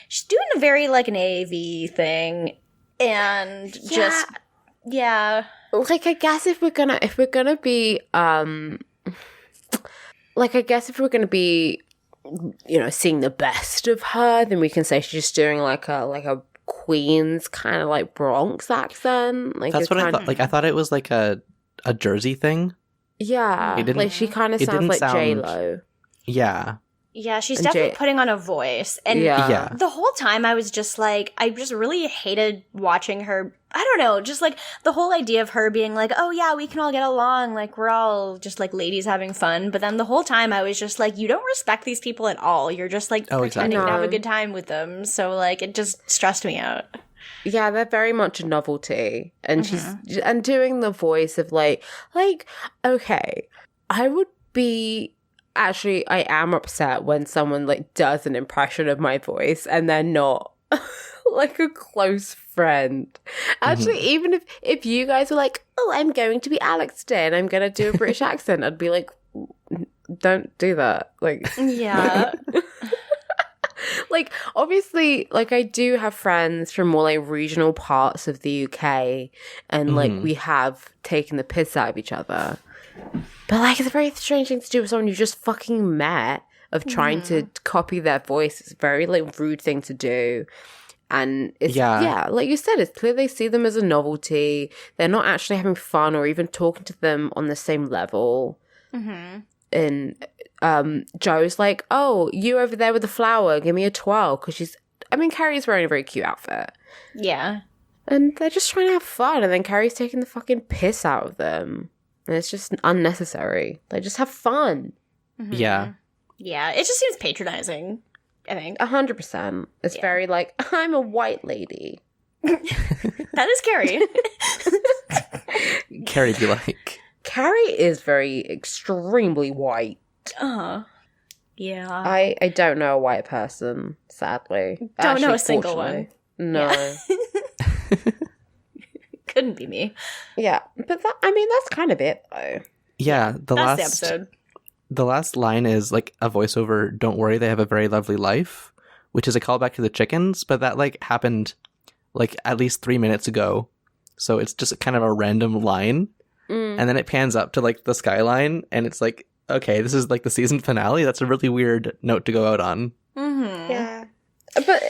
she's doing a very, like, an AAV thing. And just Like, I guess if we're gonna be like, I guess if we're gonna be, seeing the best of her, then we can say she's just doing like a Queen's kind of like Bronx accent. Like, That's what I thought. Like, I thought it was like a Jersey thing. Yeah, like she kind of sounds like J-Lo. Yeah. Yeah, she's And definitely putting on a voice. And Yeah. the whole time I was just like, I just really hated watching her. I don't know, just like the whole idea of her being like, oh yeah, we can all get along. Like, we're all just like ladies having fun. But then the whole time I was just like, you don't respect these people at all. You're just like pretending to have a good time with them. So like, it just stressed me out. Yeah, they're very much a novelty. And she's and doing the voice of like, okay, I would be. Actually, I am upset when someone like does an impression of my voice and they're not like a close friend. Actually, even if you guys were like, oh, I'm going to be Alex today and I'm going to do a British accent, I'd be like, don't do that. Like, yeah. Like, obviously, like, I do have friends from more like regional parts of the UK, and like we have taken the piss out of each other. But like, it's a very strange thing to do with someone you just fucking met, of trying to copy their voice. It's a very like rude thing to do. And it's, like you said, it's clear they see them as a novelty. They're not actually having fun or even talking to them on the same level. And Joe's like, oh, you over there with the flower, give me a twirl. Because Carrie's wearing a very cute outfit. Yeah. And they're just trying to have fun. And then Carrie's taking the fucking piss out of them. And it's just unnecessary. Like, just have fun. Yeah. Yeah, it just seems patronizing, I think. 100%. It's very like, I'm a white lady. That is Carrie. Carrie be like. Carrie is very extremely white. Yeah. I don't know a white person, sadly. Don't know Actually, a single one. fortunately. No. Couldn't be me. Yeah. But that's kind of it, though. Yeah, That's the episode. The last line is like a voiceover, don't worry, they have a very lovely life, which is a callback to the chickens, but that like happened like at least 3 minutes ago. So it's just kind of a random line. And then it pans up to like the skyline and it's like, okay, this is like the season finale. That's a really weird note to go out on. Yeah. But,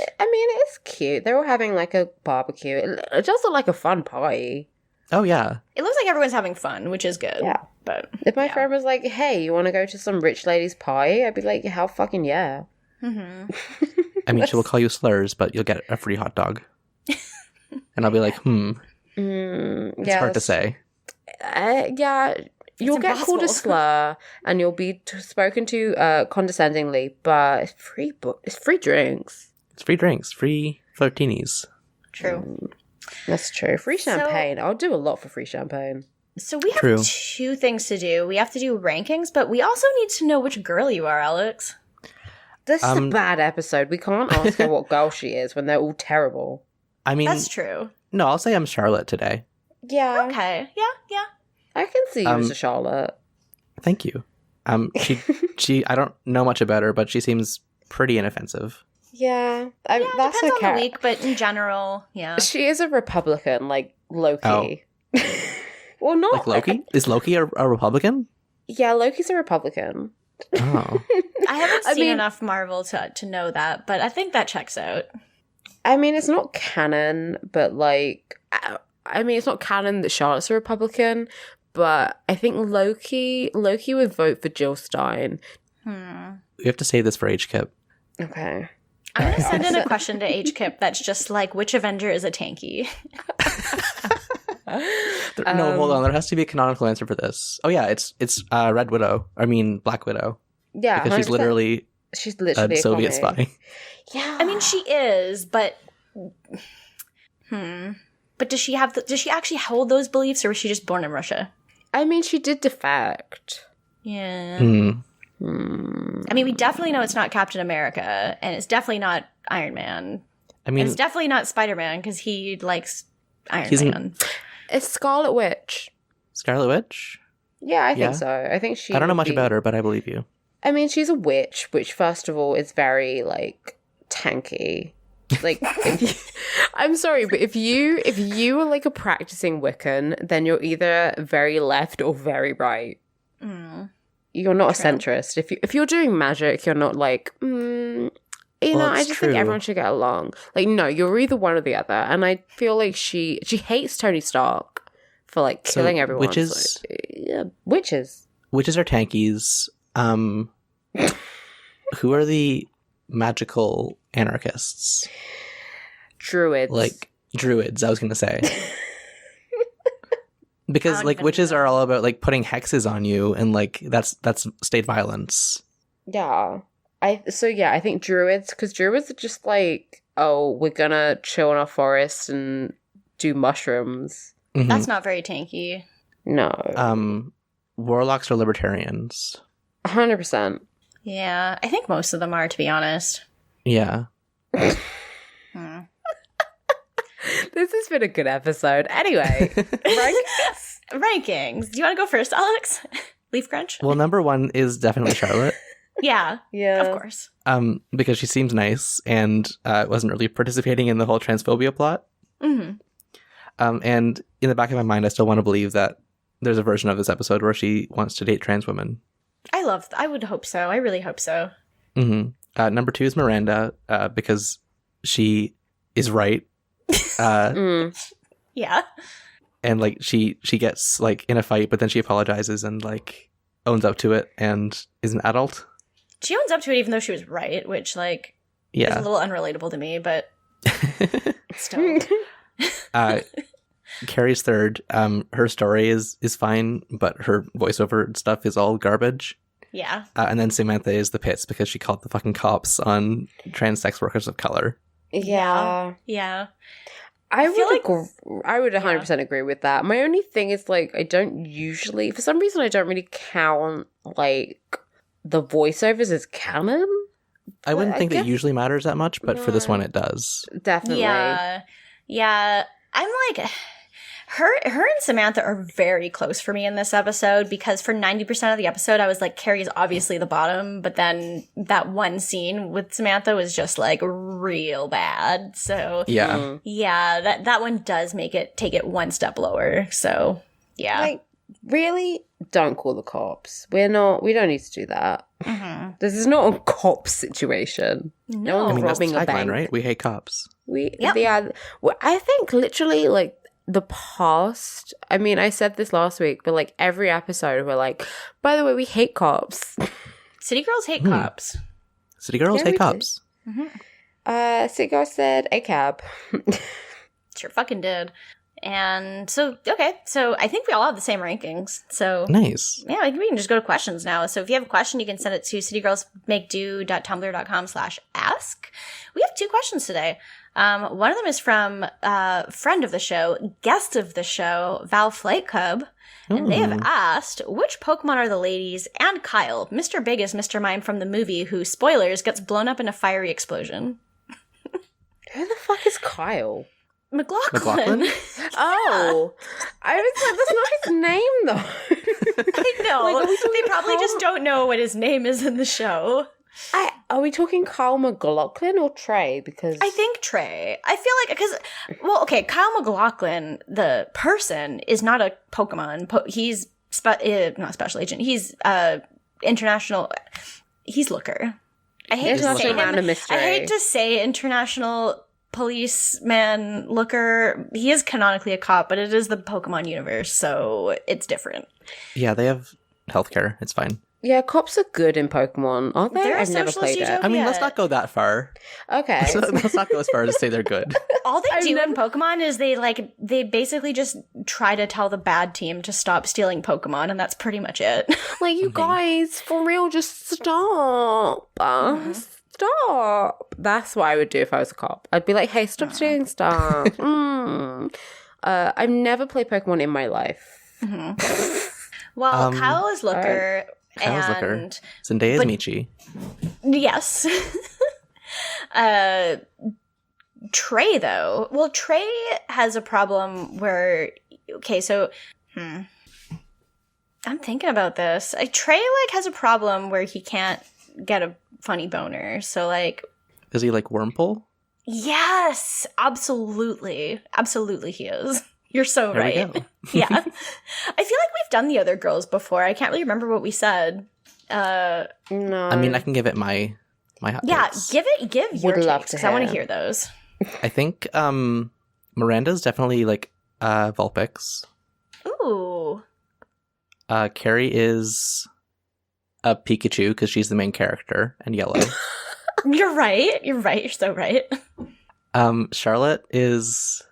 it's cute. They're all having like a barbecue. It does look like a fun party. Oh, yeah. It looks like everyone's having fun, which is good. Yeah. But If my friend was like, hey, you want to go to some rich lady's party? I'd be like, hell fucking yeah. I mean, she will call you slurs, but you'll get a free hot dog. And I'll be like, it's hard to say. Yeah, you'll get called a slur and you'll be spoken to condescendingly, but it's free drinks. It's free drinks, free flirtinis. true. That's true. Free champagne. I'll do a lot for free champagne. So we have two things to do. We have to do rankings, but we also need to know which girl you are, Alex. This is a bad episode. We can't ask her what girl she is when they're all terrible. I mean, That's true. no, I'll say I'm Charlotte today. Yeah. Okay. Yeah. I can see you as a Charlotte. Thank you. She I don't know much about her, but she seems pretty inoffensive. Yeah. Depends That's okay. on the week, but in general, yeah. She is a Republican, like Loki. Well, not Like Loki? Is Loki a Republican? Yeah, Loki's a Republican. Oh. I haven't seen enough Marvel to know that, but I think that checks out. I mean, it's not canon, but like, it's not canon that Charlotte's a Republican, but I think Loki would vote for Jill Stein. We have to say this for HKIP. Okay. I'm going to send in a question to HKIP that's just like, which Avenger is a tanky? No, hold on. There has to be a canonical answer for this. Oh yeah, it's Red Widow. I mean Black Widow. Yeah, because 100%. she's literally a Soviet spy. Yeah, I mean she is, but but does she actually hold those beliefs, or was she just born in Russia? I mean, she did defect. Yeah. Mm. I mean, we definitely know it's not Captain America, and it's definitely not Iron Man. I mean, it's definitely not Spider-Man because he likes Iron Man. It's Scarlet Witch. Scarlet Witch? Yeah, I think so. I think she. I don't know much about her, but I believe you. I mean, she's a witch, which first of all is very like tanky. Like, I'm sorry, but if you are like a practicing Wiccan, then you're either very left or very right. You're not a centrist. If you're doing magic, you're not like, I just think everyone should get along. Like, no, you're either one or the other. And I feel like she hates Tony Stark for like killing everyone. Witches? So, yeah, witches. Witches are tankies. Who are the magical anarchists? Druids. Like druids, I was going to say. Because like witches are all about like putting hexes on you, and like that's state violence. Yeah. I think druids, because druids are just like, oh, we're gonna chill in our forest and do mushrooms. Mm-hmm. That's not very tanky. No. Warlocks are libertarians. 100%. Yeah, I think most of them are, to be honest. Yeah. This has been a good episode. Anyway, rankings. Do you want to go first, Alex? Leafcrunch? Well, number one is definitely Charlotte. Yeah, of course. Because she seems nice and wasn't really participating in the whole transphobia plot. Mm-hmm. And in the back of my mind, I still want to believe that there's a version of this episode where she wants to date trans women. I would hope so. I really hope so. Mm-hmm. Number two is Miranda, because she is right. Yeah. And like she gets like in a fight, but then she apologizes and like owns up to it and is an adult. She owns up to it even though she was right, which like is a little unrelatable to me, but still. Carrie's third. Her story is fine, but her voiceover stuff is all garbage. Yeah. And then Samantha is the pits because she called the fucking cops on trans sex workers of color. Yeah. I would 100% agree with that. My only thing is like I don't usually, for some reason, I don't really count like the voiceovers as canon. I wouldn't think that usually matters that much, but for this one it does. Definitely. Yeah. I'm like, her and Samantha are very close for me in this episode because for 90% of the episode I was like, Carrie's obviously the bottom, but then that one scene with Samantha was just like real bad. So yeah, that one does take it one step lower. So yeah. Like, really? Don't call the cops. We don't need to do that. Mm-hmm. This is not a cop situation. No one's robbing a bank. Right? We hate cops. I think literally like the past, I mean, I said this last week, but like every episode we're like, by the way, we hate cops. City girls hate cops. City girls hate cops. Mm-hmm. City girls said a cab. Sure fucking did. And so I think we all have the same rankings. So nice. Yeah, we can just go to questions now. So if you have a question, you can send it to citygirlsmakedo.tumblr.com/ask. We have 2 questions today. One of them is from friend of the show, guest of the show, Val Flight Cub. And they have asked, which Pokemon are the ladies and Kyle, Mr. Big is Mr. Mime from the movie who, spoilers, gets blown up in a fiery explosion. Who the fuck is Kyle? McLaughlin? Oh. I was like, that's not his name, though. I know. Like, they probably just don't know what his name is in the show. Are we talking Kyle McLaughlin or Trey? Because I think Trey. I feel like, Kyle McLaughlin, the person, is not a Pokemon. He's not special agent. He's international. He's Looker. I hate to say Man of Mystery. I hate to say international policeman Looker. He is canonically a cop, but it is the Pokemon universe, so it's different. Yeah, they have healthcare. It's fine. Yeah, cops are good in Pokemon, aren't they? They're I've never played it. I mean, let's not go that far. Okay. Let's not go as far as to say they're good. All they do in Pokemon is they basically just try to tell the bad team to stop stealing Pokemon, and that's pretty much it. Like, you guys, for real, just stop. Stop. That's what I would do if I was a cop. I'd be like, hey, stop stealing stuff. I've never played Pokemon in my life. Well, Kyle is Looker. Kyle's Looker. Zendaya is Michi. Yes. Trey, though. Well, Trey has a problem where... Okay, so... I'm thinking about this. Trey, has a problem where he can't get a funny boner. So, Is he like Wurmple? Yes! Absolutely. Absolutely he is. You're so There we right. go. Yeah. I feel like we've done the other girls before. I can't really remember what we said. No. I mean, I can give it my hot takes. Give your Would love takes, to 'cause I want to hear. hear those. I think Miranda's definitely Vulpix. Ooh. Carrie is a Pikachu because she's the main character and yellow. You're right. You're so right. Charlotte is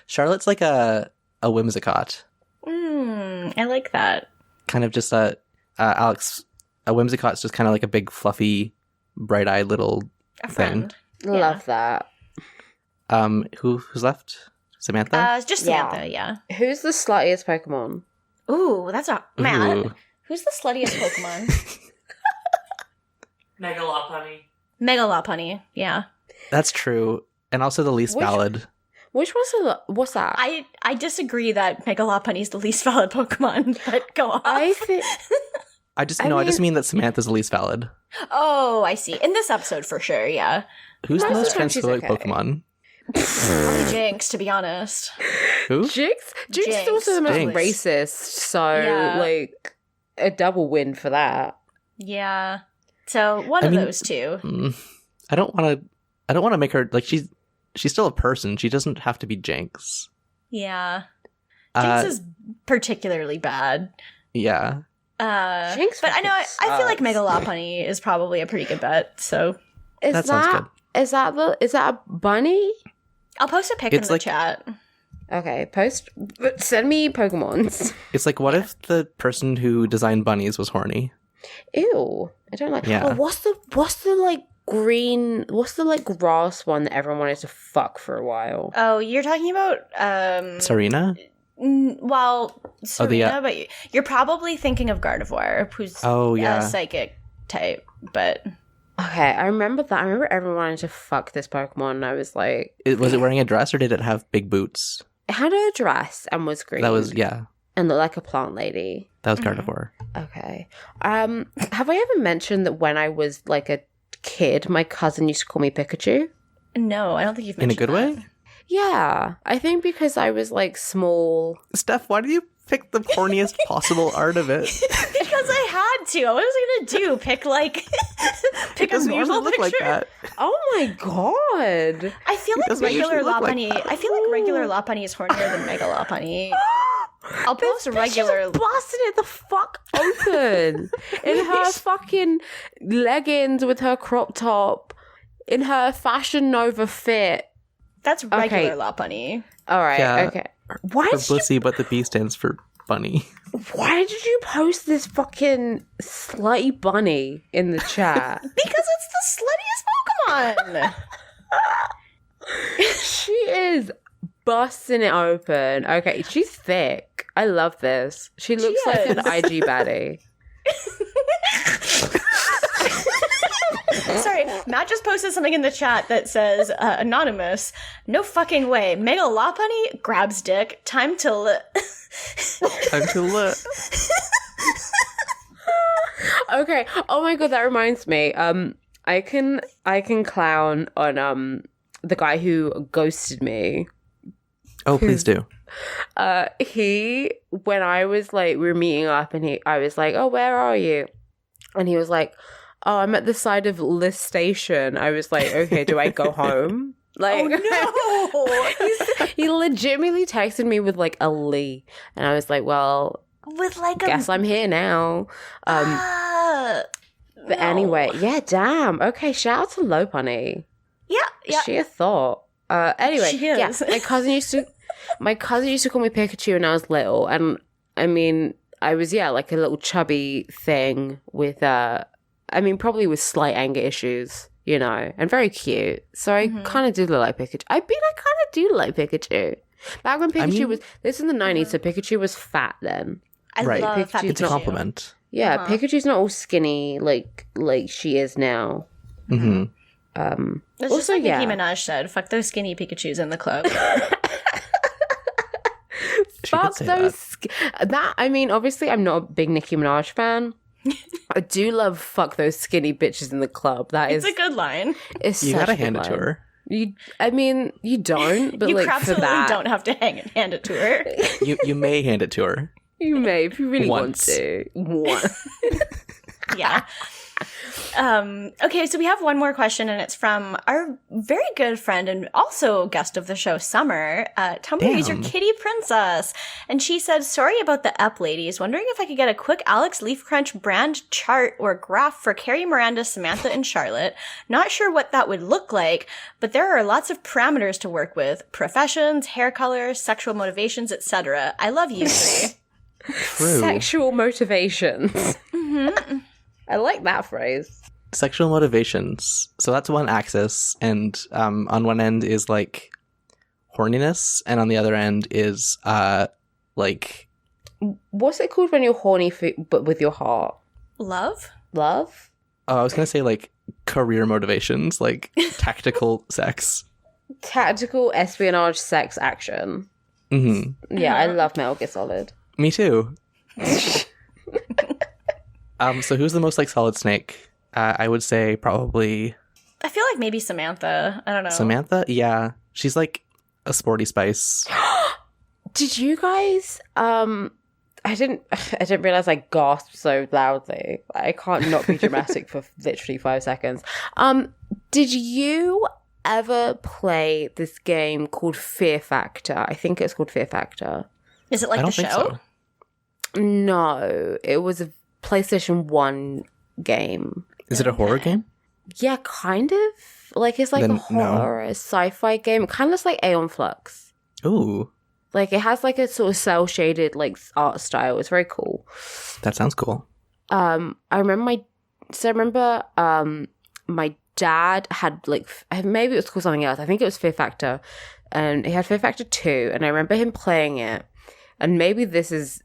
Charlotte's like a Whimsicott. I like that. Kind of just a Whimsicott's just kind of like a big fluffy, bright-eyed little A thing. friend. Love that. Who's left? Samantha? It's just Samantha, yeah. Who's the sluttiest Pokemon? Ooh, that's a... Matt, Ooh. who's the sluttiest Pokemon? Megalopunny, yeah. That's true. And also the least valid. Which was what's that? I disagree that Megalopunny is the least valid Pokemon, but go on. I think I just mean that Samantha's the least valid. Oh, I see. In this episode, for sure, yeah. Who's the Most most of the time she's transphobic okay. Pokemon? Probably Jinx, to be honest. Who? Jinx is also the most Jinx. racist, so Yeah. a double win for that. Yeah. So one of those two. I don't want to make her she's still a person. She doesn't have to be Jinx. Yeah. Jinx is particularly bad. Yeah. Jinx But I know I feel like sucks. Megalopunny is probably a pretty good bet. So Is sounds good. Is that a bunny? I'll post a pic in It's the like- chat. Okay, send me Pokemons. It's like, what if the person who designed bunnies was horny? Ew, I don't like. Yeah. Oh, what's the green? What's the grass one that everyone wanted to fuck for a while? Oh, you're talking about Serena? Serena, but you're probably thinking of Gardevoir, who's a psychic type, but Okay, I remember that. I remember everyone wanted to fuck this Pokemon, and I was like, Was it wearing a dress or did it have big boots? it had a dress and was green. That was and looked like a plant lady. That was Gardevoir. Okay. Have I ever mentioned that when I was like a kid, my cousin used to call me Pikachu? no, I don't think you've In a mentioned good that. way? Yeah, I think because I was like small. Steph, why did you pick the horniest possible art of it? Because I had to. What was I gonna do? Pick It a doesn't usually normal look like picture? that. Oh my god! I feel like doesn't regular usually look like Lopunny. that. I feel like regular Lopunny is hornier than Mega Lopunny. I'll post a regular. Blasted it the fuck open in her fucking leggings with her crop top, in her Fashion Nova fit. That's regular Lopunny. All right, Yeah. okay. Why For did you Blissey, but the B stands for bunny. Why did you post this fucking slutty bunny in the chat? Because it's the sluttiest Pokemon. She is busting it open. Okay, she's thick. I love this. She looks like an IG baddie. Sorry, Matt just posted something in the chat that says, anonymous, no fucking way. Mega Lopunny grabs dick. Time to Time to look. Okay. Oh my god, that reminds me. I can clown on the guy who ghosted me. Oh, please do. He, when I was like, we were meeting up, and I was like, oh, where are you? And he was like, oh, I'm at the side of List Station. I was like, okay, do I go home? Like, oh no! he legitimately texted me with like a Lee, and I was like, well, With like guess I'm here now. But anyway, yeah, damn. Okay, shout out to Lopunny. Yeah. She a thought. Anyway, She yeah, is. my cousin used to call me Pikachu when I was little, and I mean, I was like a little chubby thing with probably with slight anger issues, you know, and very cute. So I kind of do look like Pikachu. I kind of do look like Pikachu. Back when Pikachu was, this is in the 90s, so Pikachu was fat then. I Right. love Pikachu's Pikachu. It's a compliment. Yeah, Pikachu's not all skinny like she is now. Mm-hmm. It's just like Nicki Minaj said, fuck those skinny Pikachus in the club. Fuck those. Obviously, I'm not a big Nicki Minaj fan. I do love "fuck those skinny bitches in the club." It's a good line. It's You such gotta a good hand it to line. her. You don't, but You like for absolutely that, don't have to hand it to her. You may hand it to her. you may if you really Once. want to. Once. Yeah. Okay, so we have one more question, and it's from our very good friend and also guest of the show, Summer, Tumblr user Damn. Kitty Princess. And she said, sorry about the ep ladies. Wondering if I could get a quick Alex Leafcrunch brand chart or graph for Carrie, Miranda, Samantha, and Charlotte. Not sure what that would look like, but there are lots of parameters to work with. Professions, hair color, sexual motivations, etc. I love you three. True. Sexual motivations. I like that phrase. Sexual motivations. So that's one axis, and on one end is like horniness, and on the other end is like What's it called when you're horny but with your heart? Love? Love? I was gonna say like career motivations, like tactical sex. Tactical espionage sex action. Mm-hmm. Yeah, I love Metal Gear Solid. Me too. So who's the most like Solid Snake? I would say probably I feel like maybe Samantha. I don't know. Samantha. Yeah, she's like a sporty spice. Did you guys I didn't realize I gasped so loudly. I can't not be dramatic for literally 5 seconds. Did you ever play this game called Fear Factor? I think it's called Fear Factor. Is it like I don't the think show? so. No, it was a PlayStation 1 game. Is it a horror game? Yeah, kind of. Like it's like Then a horror, a sci-fi game. It kind of looks like Aeon Flux. Ooh, Like it has like a sort of cell shaded like art style. It's very cool. that sounds cool. I remember my dad had like maybe it was called something else. I think it was Fear Factor, and he had Fear Factor 2, and I remember him playing it. And maybe this is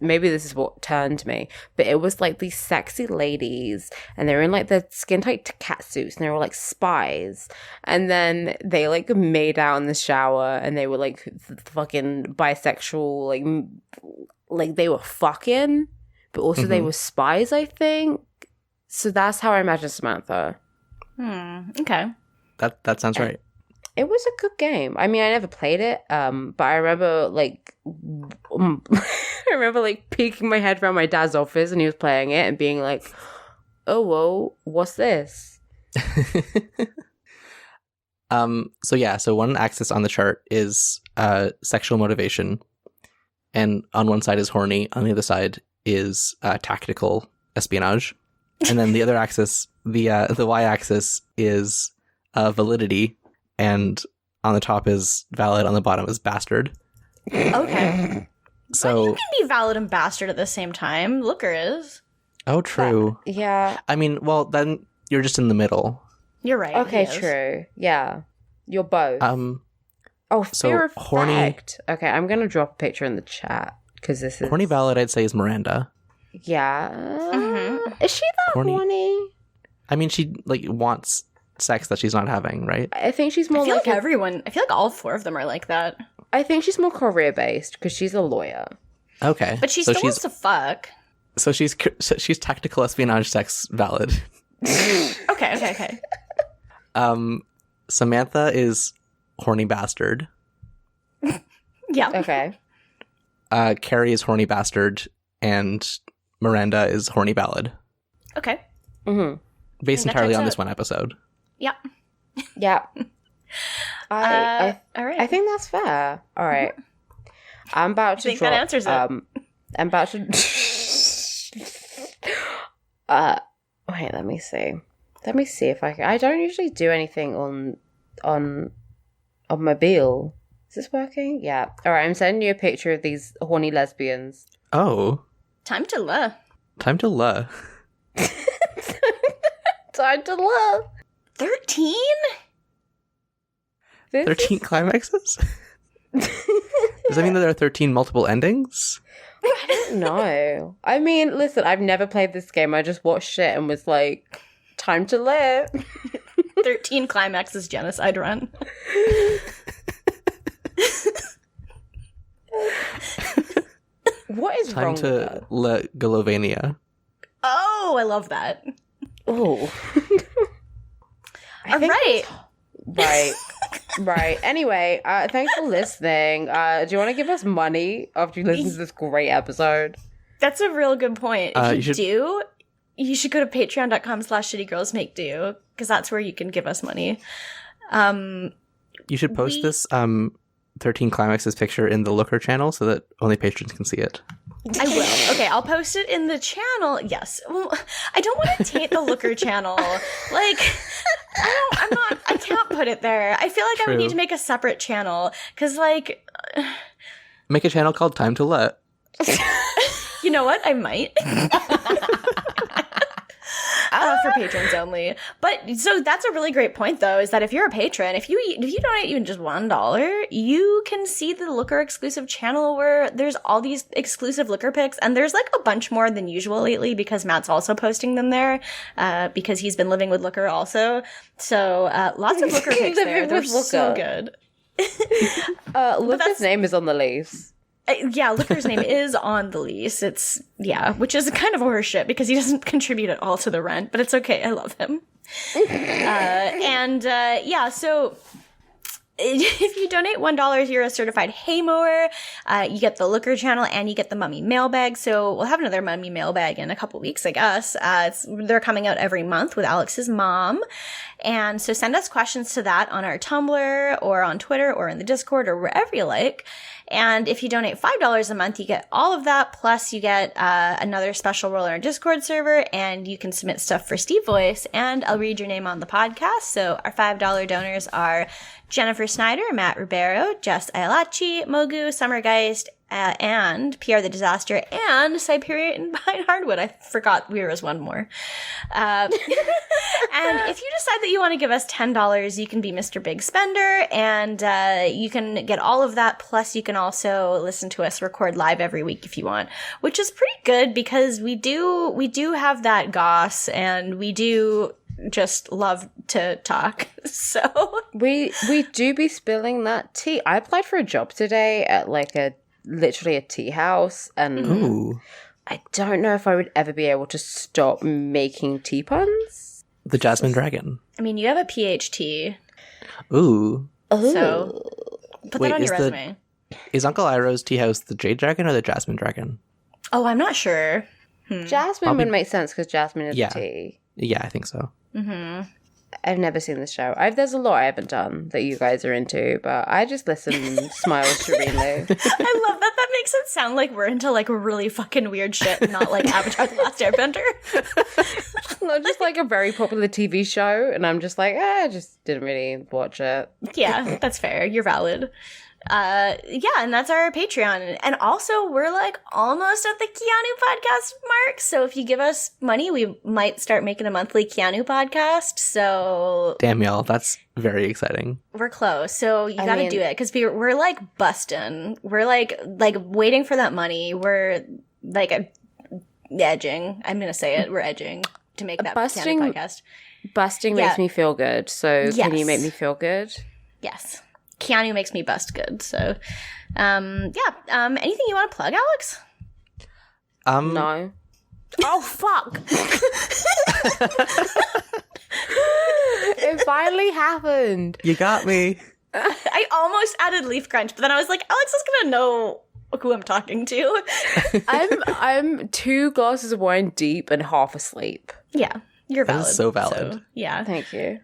what turned me, but it was like these sexy ladies, and they were in like their skin tight cat suits, and they were like spies. And then they like made out in the shower, and they were like fucking bisexual, like they were fucking, but also they were spies, I think. So that's how I imagine Samantha. Okay. That sounds right. It was a good game. I mean, I never played it, but I remember peeking my head around my dad's office, and he was playing it and being like, "Oh, whoa, what's this?" So one axis on the chart is sexual motivation, and on one side is horny, on the other side is tactical espionage, and then the other axis, the y-axis is validity, and on the top is valid, on the bottom is bastard. Okay. So You can be valid and bastard at the same time. Looker is. oh, true. Yeah. I mean, well, then you're just in the middle. You're right. Okay, he is. true. Yeah. You're both. Oh, So, fear horny- effect. Okay, I'm going to drop a picture in the chat because this is... Horny ballad, I'd say, is Miranda. Yeah. Mhm. Is she that horny? I mean, she like wants sex that she's not having, right? I think she's more I feel like like... everyone, I feel like all 4 of them are like that. I think she's more career-based because she's a lawyer. Okay, But she so still wants to fuck. so she's tactical espionage sex valid. Okay. Samantha is horny bastard. Yeah. Okay. Carrie is horny bastard, and Miranda is horny ballad. Okay. Mm-hmm. Based That entirely checks on out. this one episode. Yeah. Yeah. All right. I think that's fair. All right. I'm about to think drop, that answers it. I'm about to... wait, let me see. Let me see if I can... I don't usually do anything on mobile. Is this working? Yeah. All right, I'm sending you a picture of these horny lesbians. Oh, Time to love. time to love. Time to love. 13? 13 climaxes? Does that mean that there are 13 multiple endings? No. I mean, listen, I've never played this game. I just watched it and was like, time to live. 13 climaxes genocide run. What is Time wrong with to that? La Galovania. Oh, I love that. Oh. All right. Right. Anyway, thanks for listening. Do you want to give us money after you listen to this great episode? That's a real good point. If you you should go to patreon.com/shittygirlsmakedo, because that's where you can give us money. You should post this 13 climaxes picture in the Looker channel so that only patrons can see it. I will. Okay, I'll post it in the channel. Yes. Well, I don't want to taint the Looker channel. Like, I can't put it there. I feel like I would True. need to make a separate channel. Because, like, Make a channel called Time to Let. you know what? I might. For patrons only. But so that's a really great point, though, is that if you're a patron, if you donate even just $1, you can see the Looker exclusive channel where there's all these exclusive Looker pics, and there's like a bunch more than usual lately because Matt's also posting them there because he's been living with Looker also. So lots of Looker pics there. They're so good. Looker's name is on the lease. Yeah, Looker's name is on the lease. It's, which is kind of horseshit because he doesn't contribute at all to the rent, but it's okay. I love him. So if you donate $1, you're a certified hay mower. You get the Looker channel and you get the Mummy mailbag. So we'll have another Mummy mailbag in a couple weeks, I guess. They're coming out every month with Alex's mom. And so send us questions to that on our Tumblr or on Twitter or in the Discord or wherever you like. And if you donate $5 a month, you get all of that. Plus you get another special role in our Discord server, and you can submit stuff for Steve Voice, and I'll read your name on the podcast. So our $5 donors are Jennifer Snyder, Matt Ribeiro, Jess Ayalachi, Mogu, Summergeist, and Pierre the Disaster, and Siberian Pine Hardwood. I forgot there was one more. And if you decide that you want to give us $10, you can be Mr. Big Spender, and you can get all of that. Plus, you can also listen to us record live every week if you want, which is pretty good because we do have that goss, and we do just love to talk. So We do be spilling that tea. I applied for a job today at literally a tea house, and Ooh. I don't know if I would ever be able to stop making tea puns. The Jasmine Dragon. I mean, you have a PhD, Ooh. so put Wait, that on is your the- resume. Is Uncle Iroh's tea house the Jade Dragon or the Jasmine Dragon? Oh, I'm not sure. Jasmine would make sense because Jasmine is Yeah. tea. Yeah, I think so. I've never seen the show. There's a lot I haven't done that you guys are into, but I just listen and smile serenely. I love that. That makes it sound like we're into like really fucking weird shit, not like Avatar: The Last Airbender. Not just like a very popular TV show, and I'm just like, I just didn't really watch it. Yeah, that's fair. You're valid. And that's our Patreon. And also, we're like almost at the Keanu podcast mark. So if you give us money, we might start making a monthly Keanu podcast. So Damn, y'all, that's very exciting. we're close. So you got to do it because we're like busting. We're like waiting for that money. We're like edging. I'm gonna say it. We're edging to make that Busting- Keanu podcast. Busting makes me feel good. So can you make me feel good? Yes. Keanu makes me bust good. So, anything you want to plug, Alex? No. Oh, fuck. It finally happened. You got me. I almost added leafcrunch, but then I was like, Alex is going to know who I'm talking to. I'm 2 glasses of wine deep and half asleep. Yeah, you're That valid. is so valid. So, yeah. Thank you.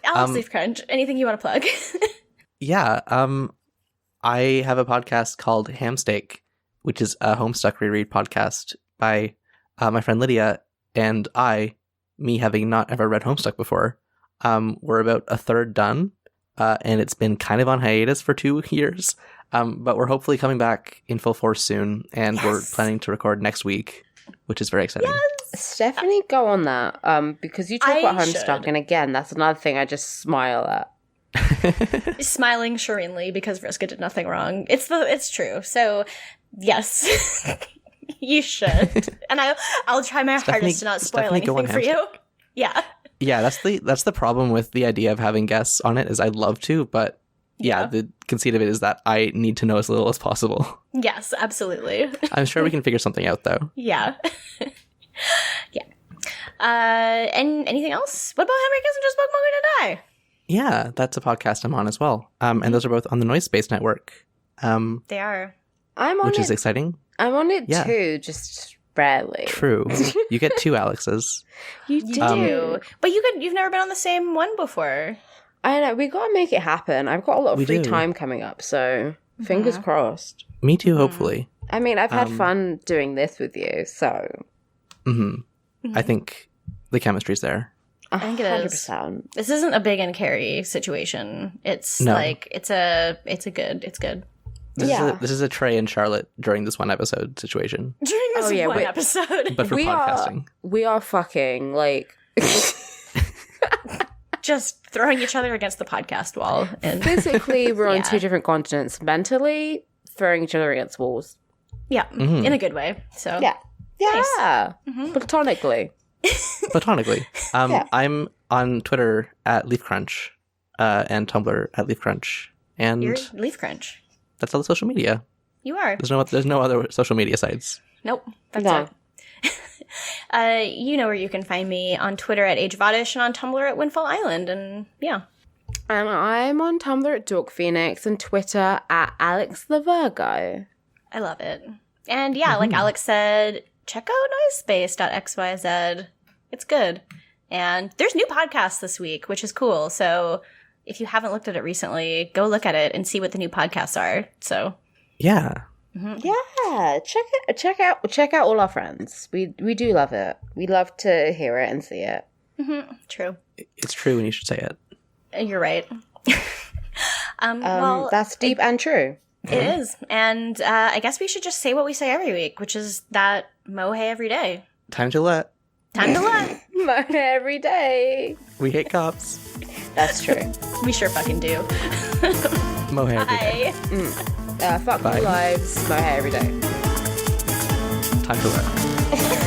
Alex leafcrunch, anything you want to plug? Yeah, I have a podcast called Hamsteak, which is a Homestuck reread podcast by my friend Lydia and me having not ever read Homestuck before. We're about a third done, and it's been kind of on hiatus for 2 years, but we're hopefully coming back in full force soon, and we're planning to record next week, which is very exciting. Stephanie, go on that. Because you talk I about Homestuck, should. and again, that's another thing I just smile at. Smiling serenely because Vriska did nothing wrong. It's true. So, yes, you should. And I'll try my hardest to not spoil Stephanie, go on anything for you. Yeah. Yeah, that's the problem with the idea of having guests on it, is I'd love to, but yeah, the conceit of it is that I need to know as little as possible. Yes, absolutely. I'm sure we can figure something out, though. Yeah. Yeah. And anything else? What about Henry Kissinger Just Spoke Monger to Die? Yeah, that's a podcast I'm on as well. And those are both on the Noise Space Network, They are. I'm on which it. is exciting. I'm on it Yeah. too, just rarely. True. You get 2 Alexes. You You do. do. But you've never been on the same one before. I know, we gotta make it happen. I've got a lot of We free do. time coming up, so fingers crossed. Me too, hopefully. I mean, I've had fun doing this with you, so I think the chemistry's there. I think it is. 100%. This isn't a Big and Carrie situation. It's No. like it's good. This is a Trey and Charlotte during this one episode situation, During this one episode. but for podcasting. We are fucking, like, Just throwing each other against the podcast wall. And physically we're on Yeah. 2 different continents. Mentally, throwing each other against walls. yeah, in a good way. So Yeah. Yeah. Nice. Platonically. Platonically. I'm on Twitter at leafcrunch, and Tumblr at leafcrunch, and You're leafcrunch. that's all the social media. You are. There's no other social media sites. Nope. That's No. it. You know where you can find me on Twitter at AgeVodish and on Tumblr at Windfall Island. And yeah. And I'm on Tumblr at Dork Phoenix and Twitter at Alex the Virgo. I love it. And yeah, like Alex said, check out noisespace.xyz. It's good. And there's new podcasts this week, which is cool. So if you haven't looked at it recently, go look at it and see what the new podcasts are. So Yeah. Yeah, check out all our friends. We do love it. We love to hear it and see it. true. It's true, and you should say it. You're right. Well, That's deep and true. it is. And I guess we should just say what we say every week, which is that mow hay every day. Time to let. Time to let. Every day. We hate cops. That's true. We sure fucking do. Mohair every day. Bye. Fuck Bye. your lives. My hair every day. Time to let.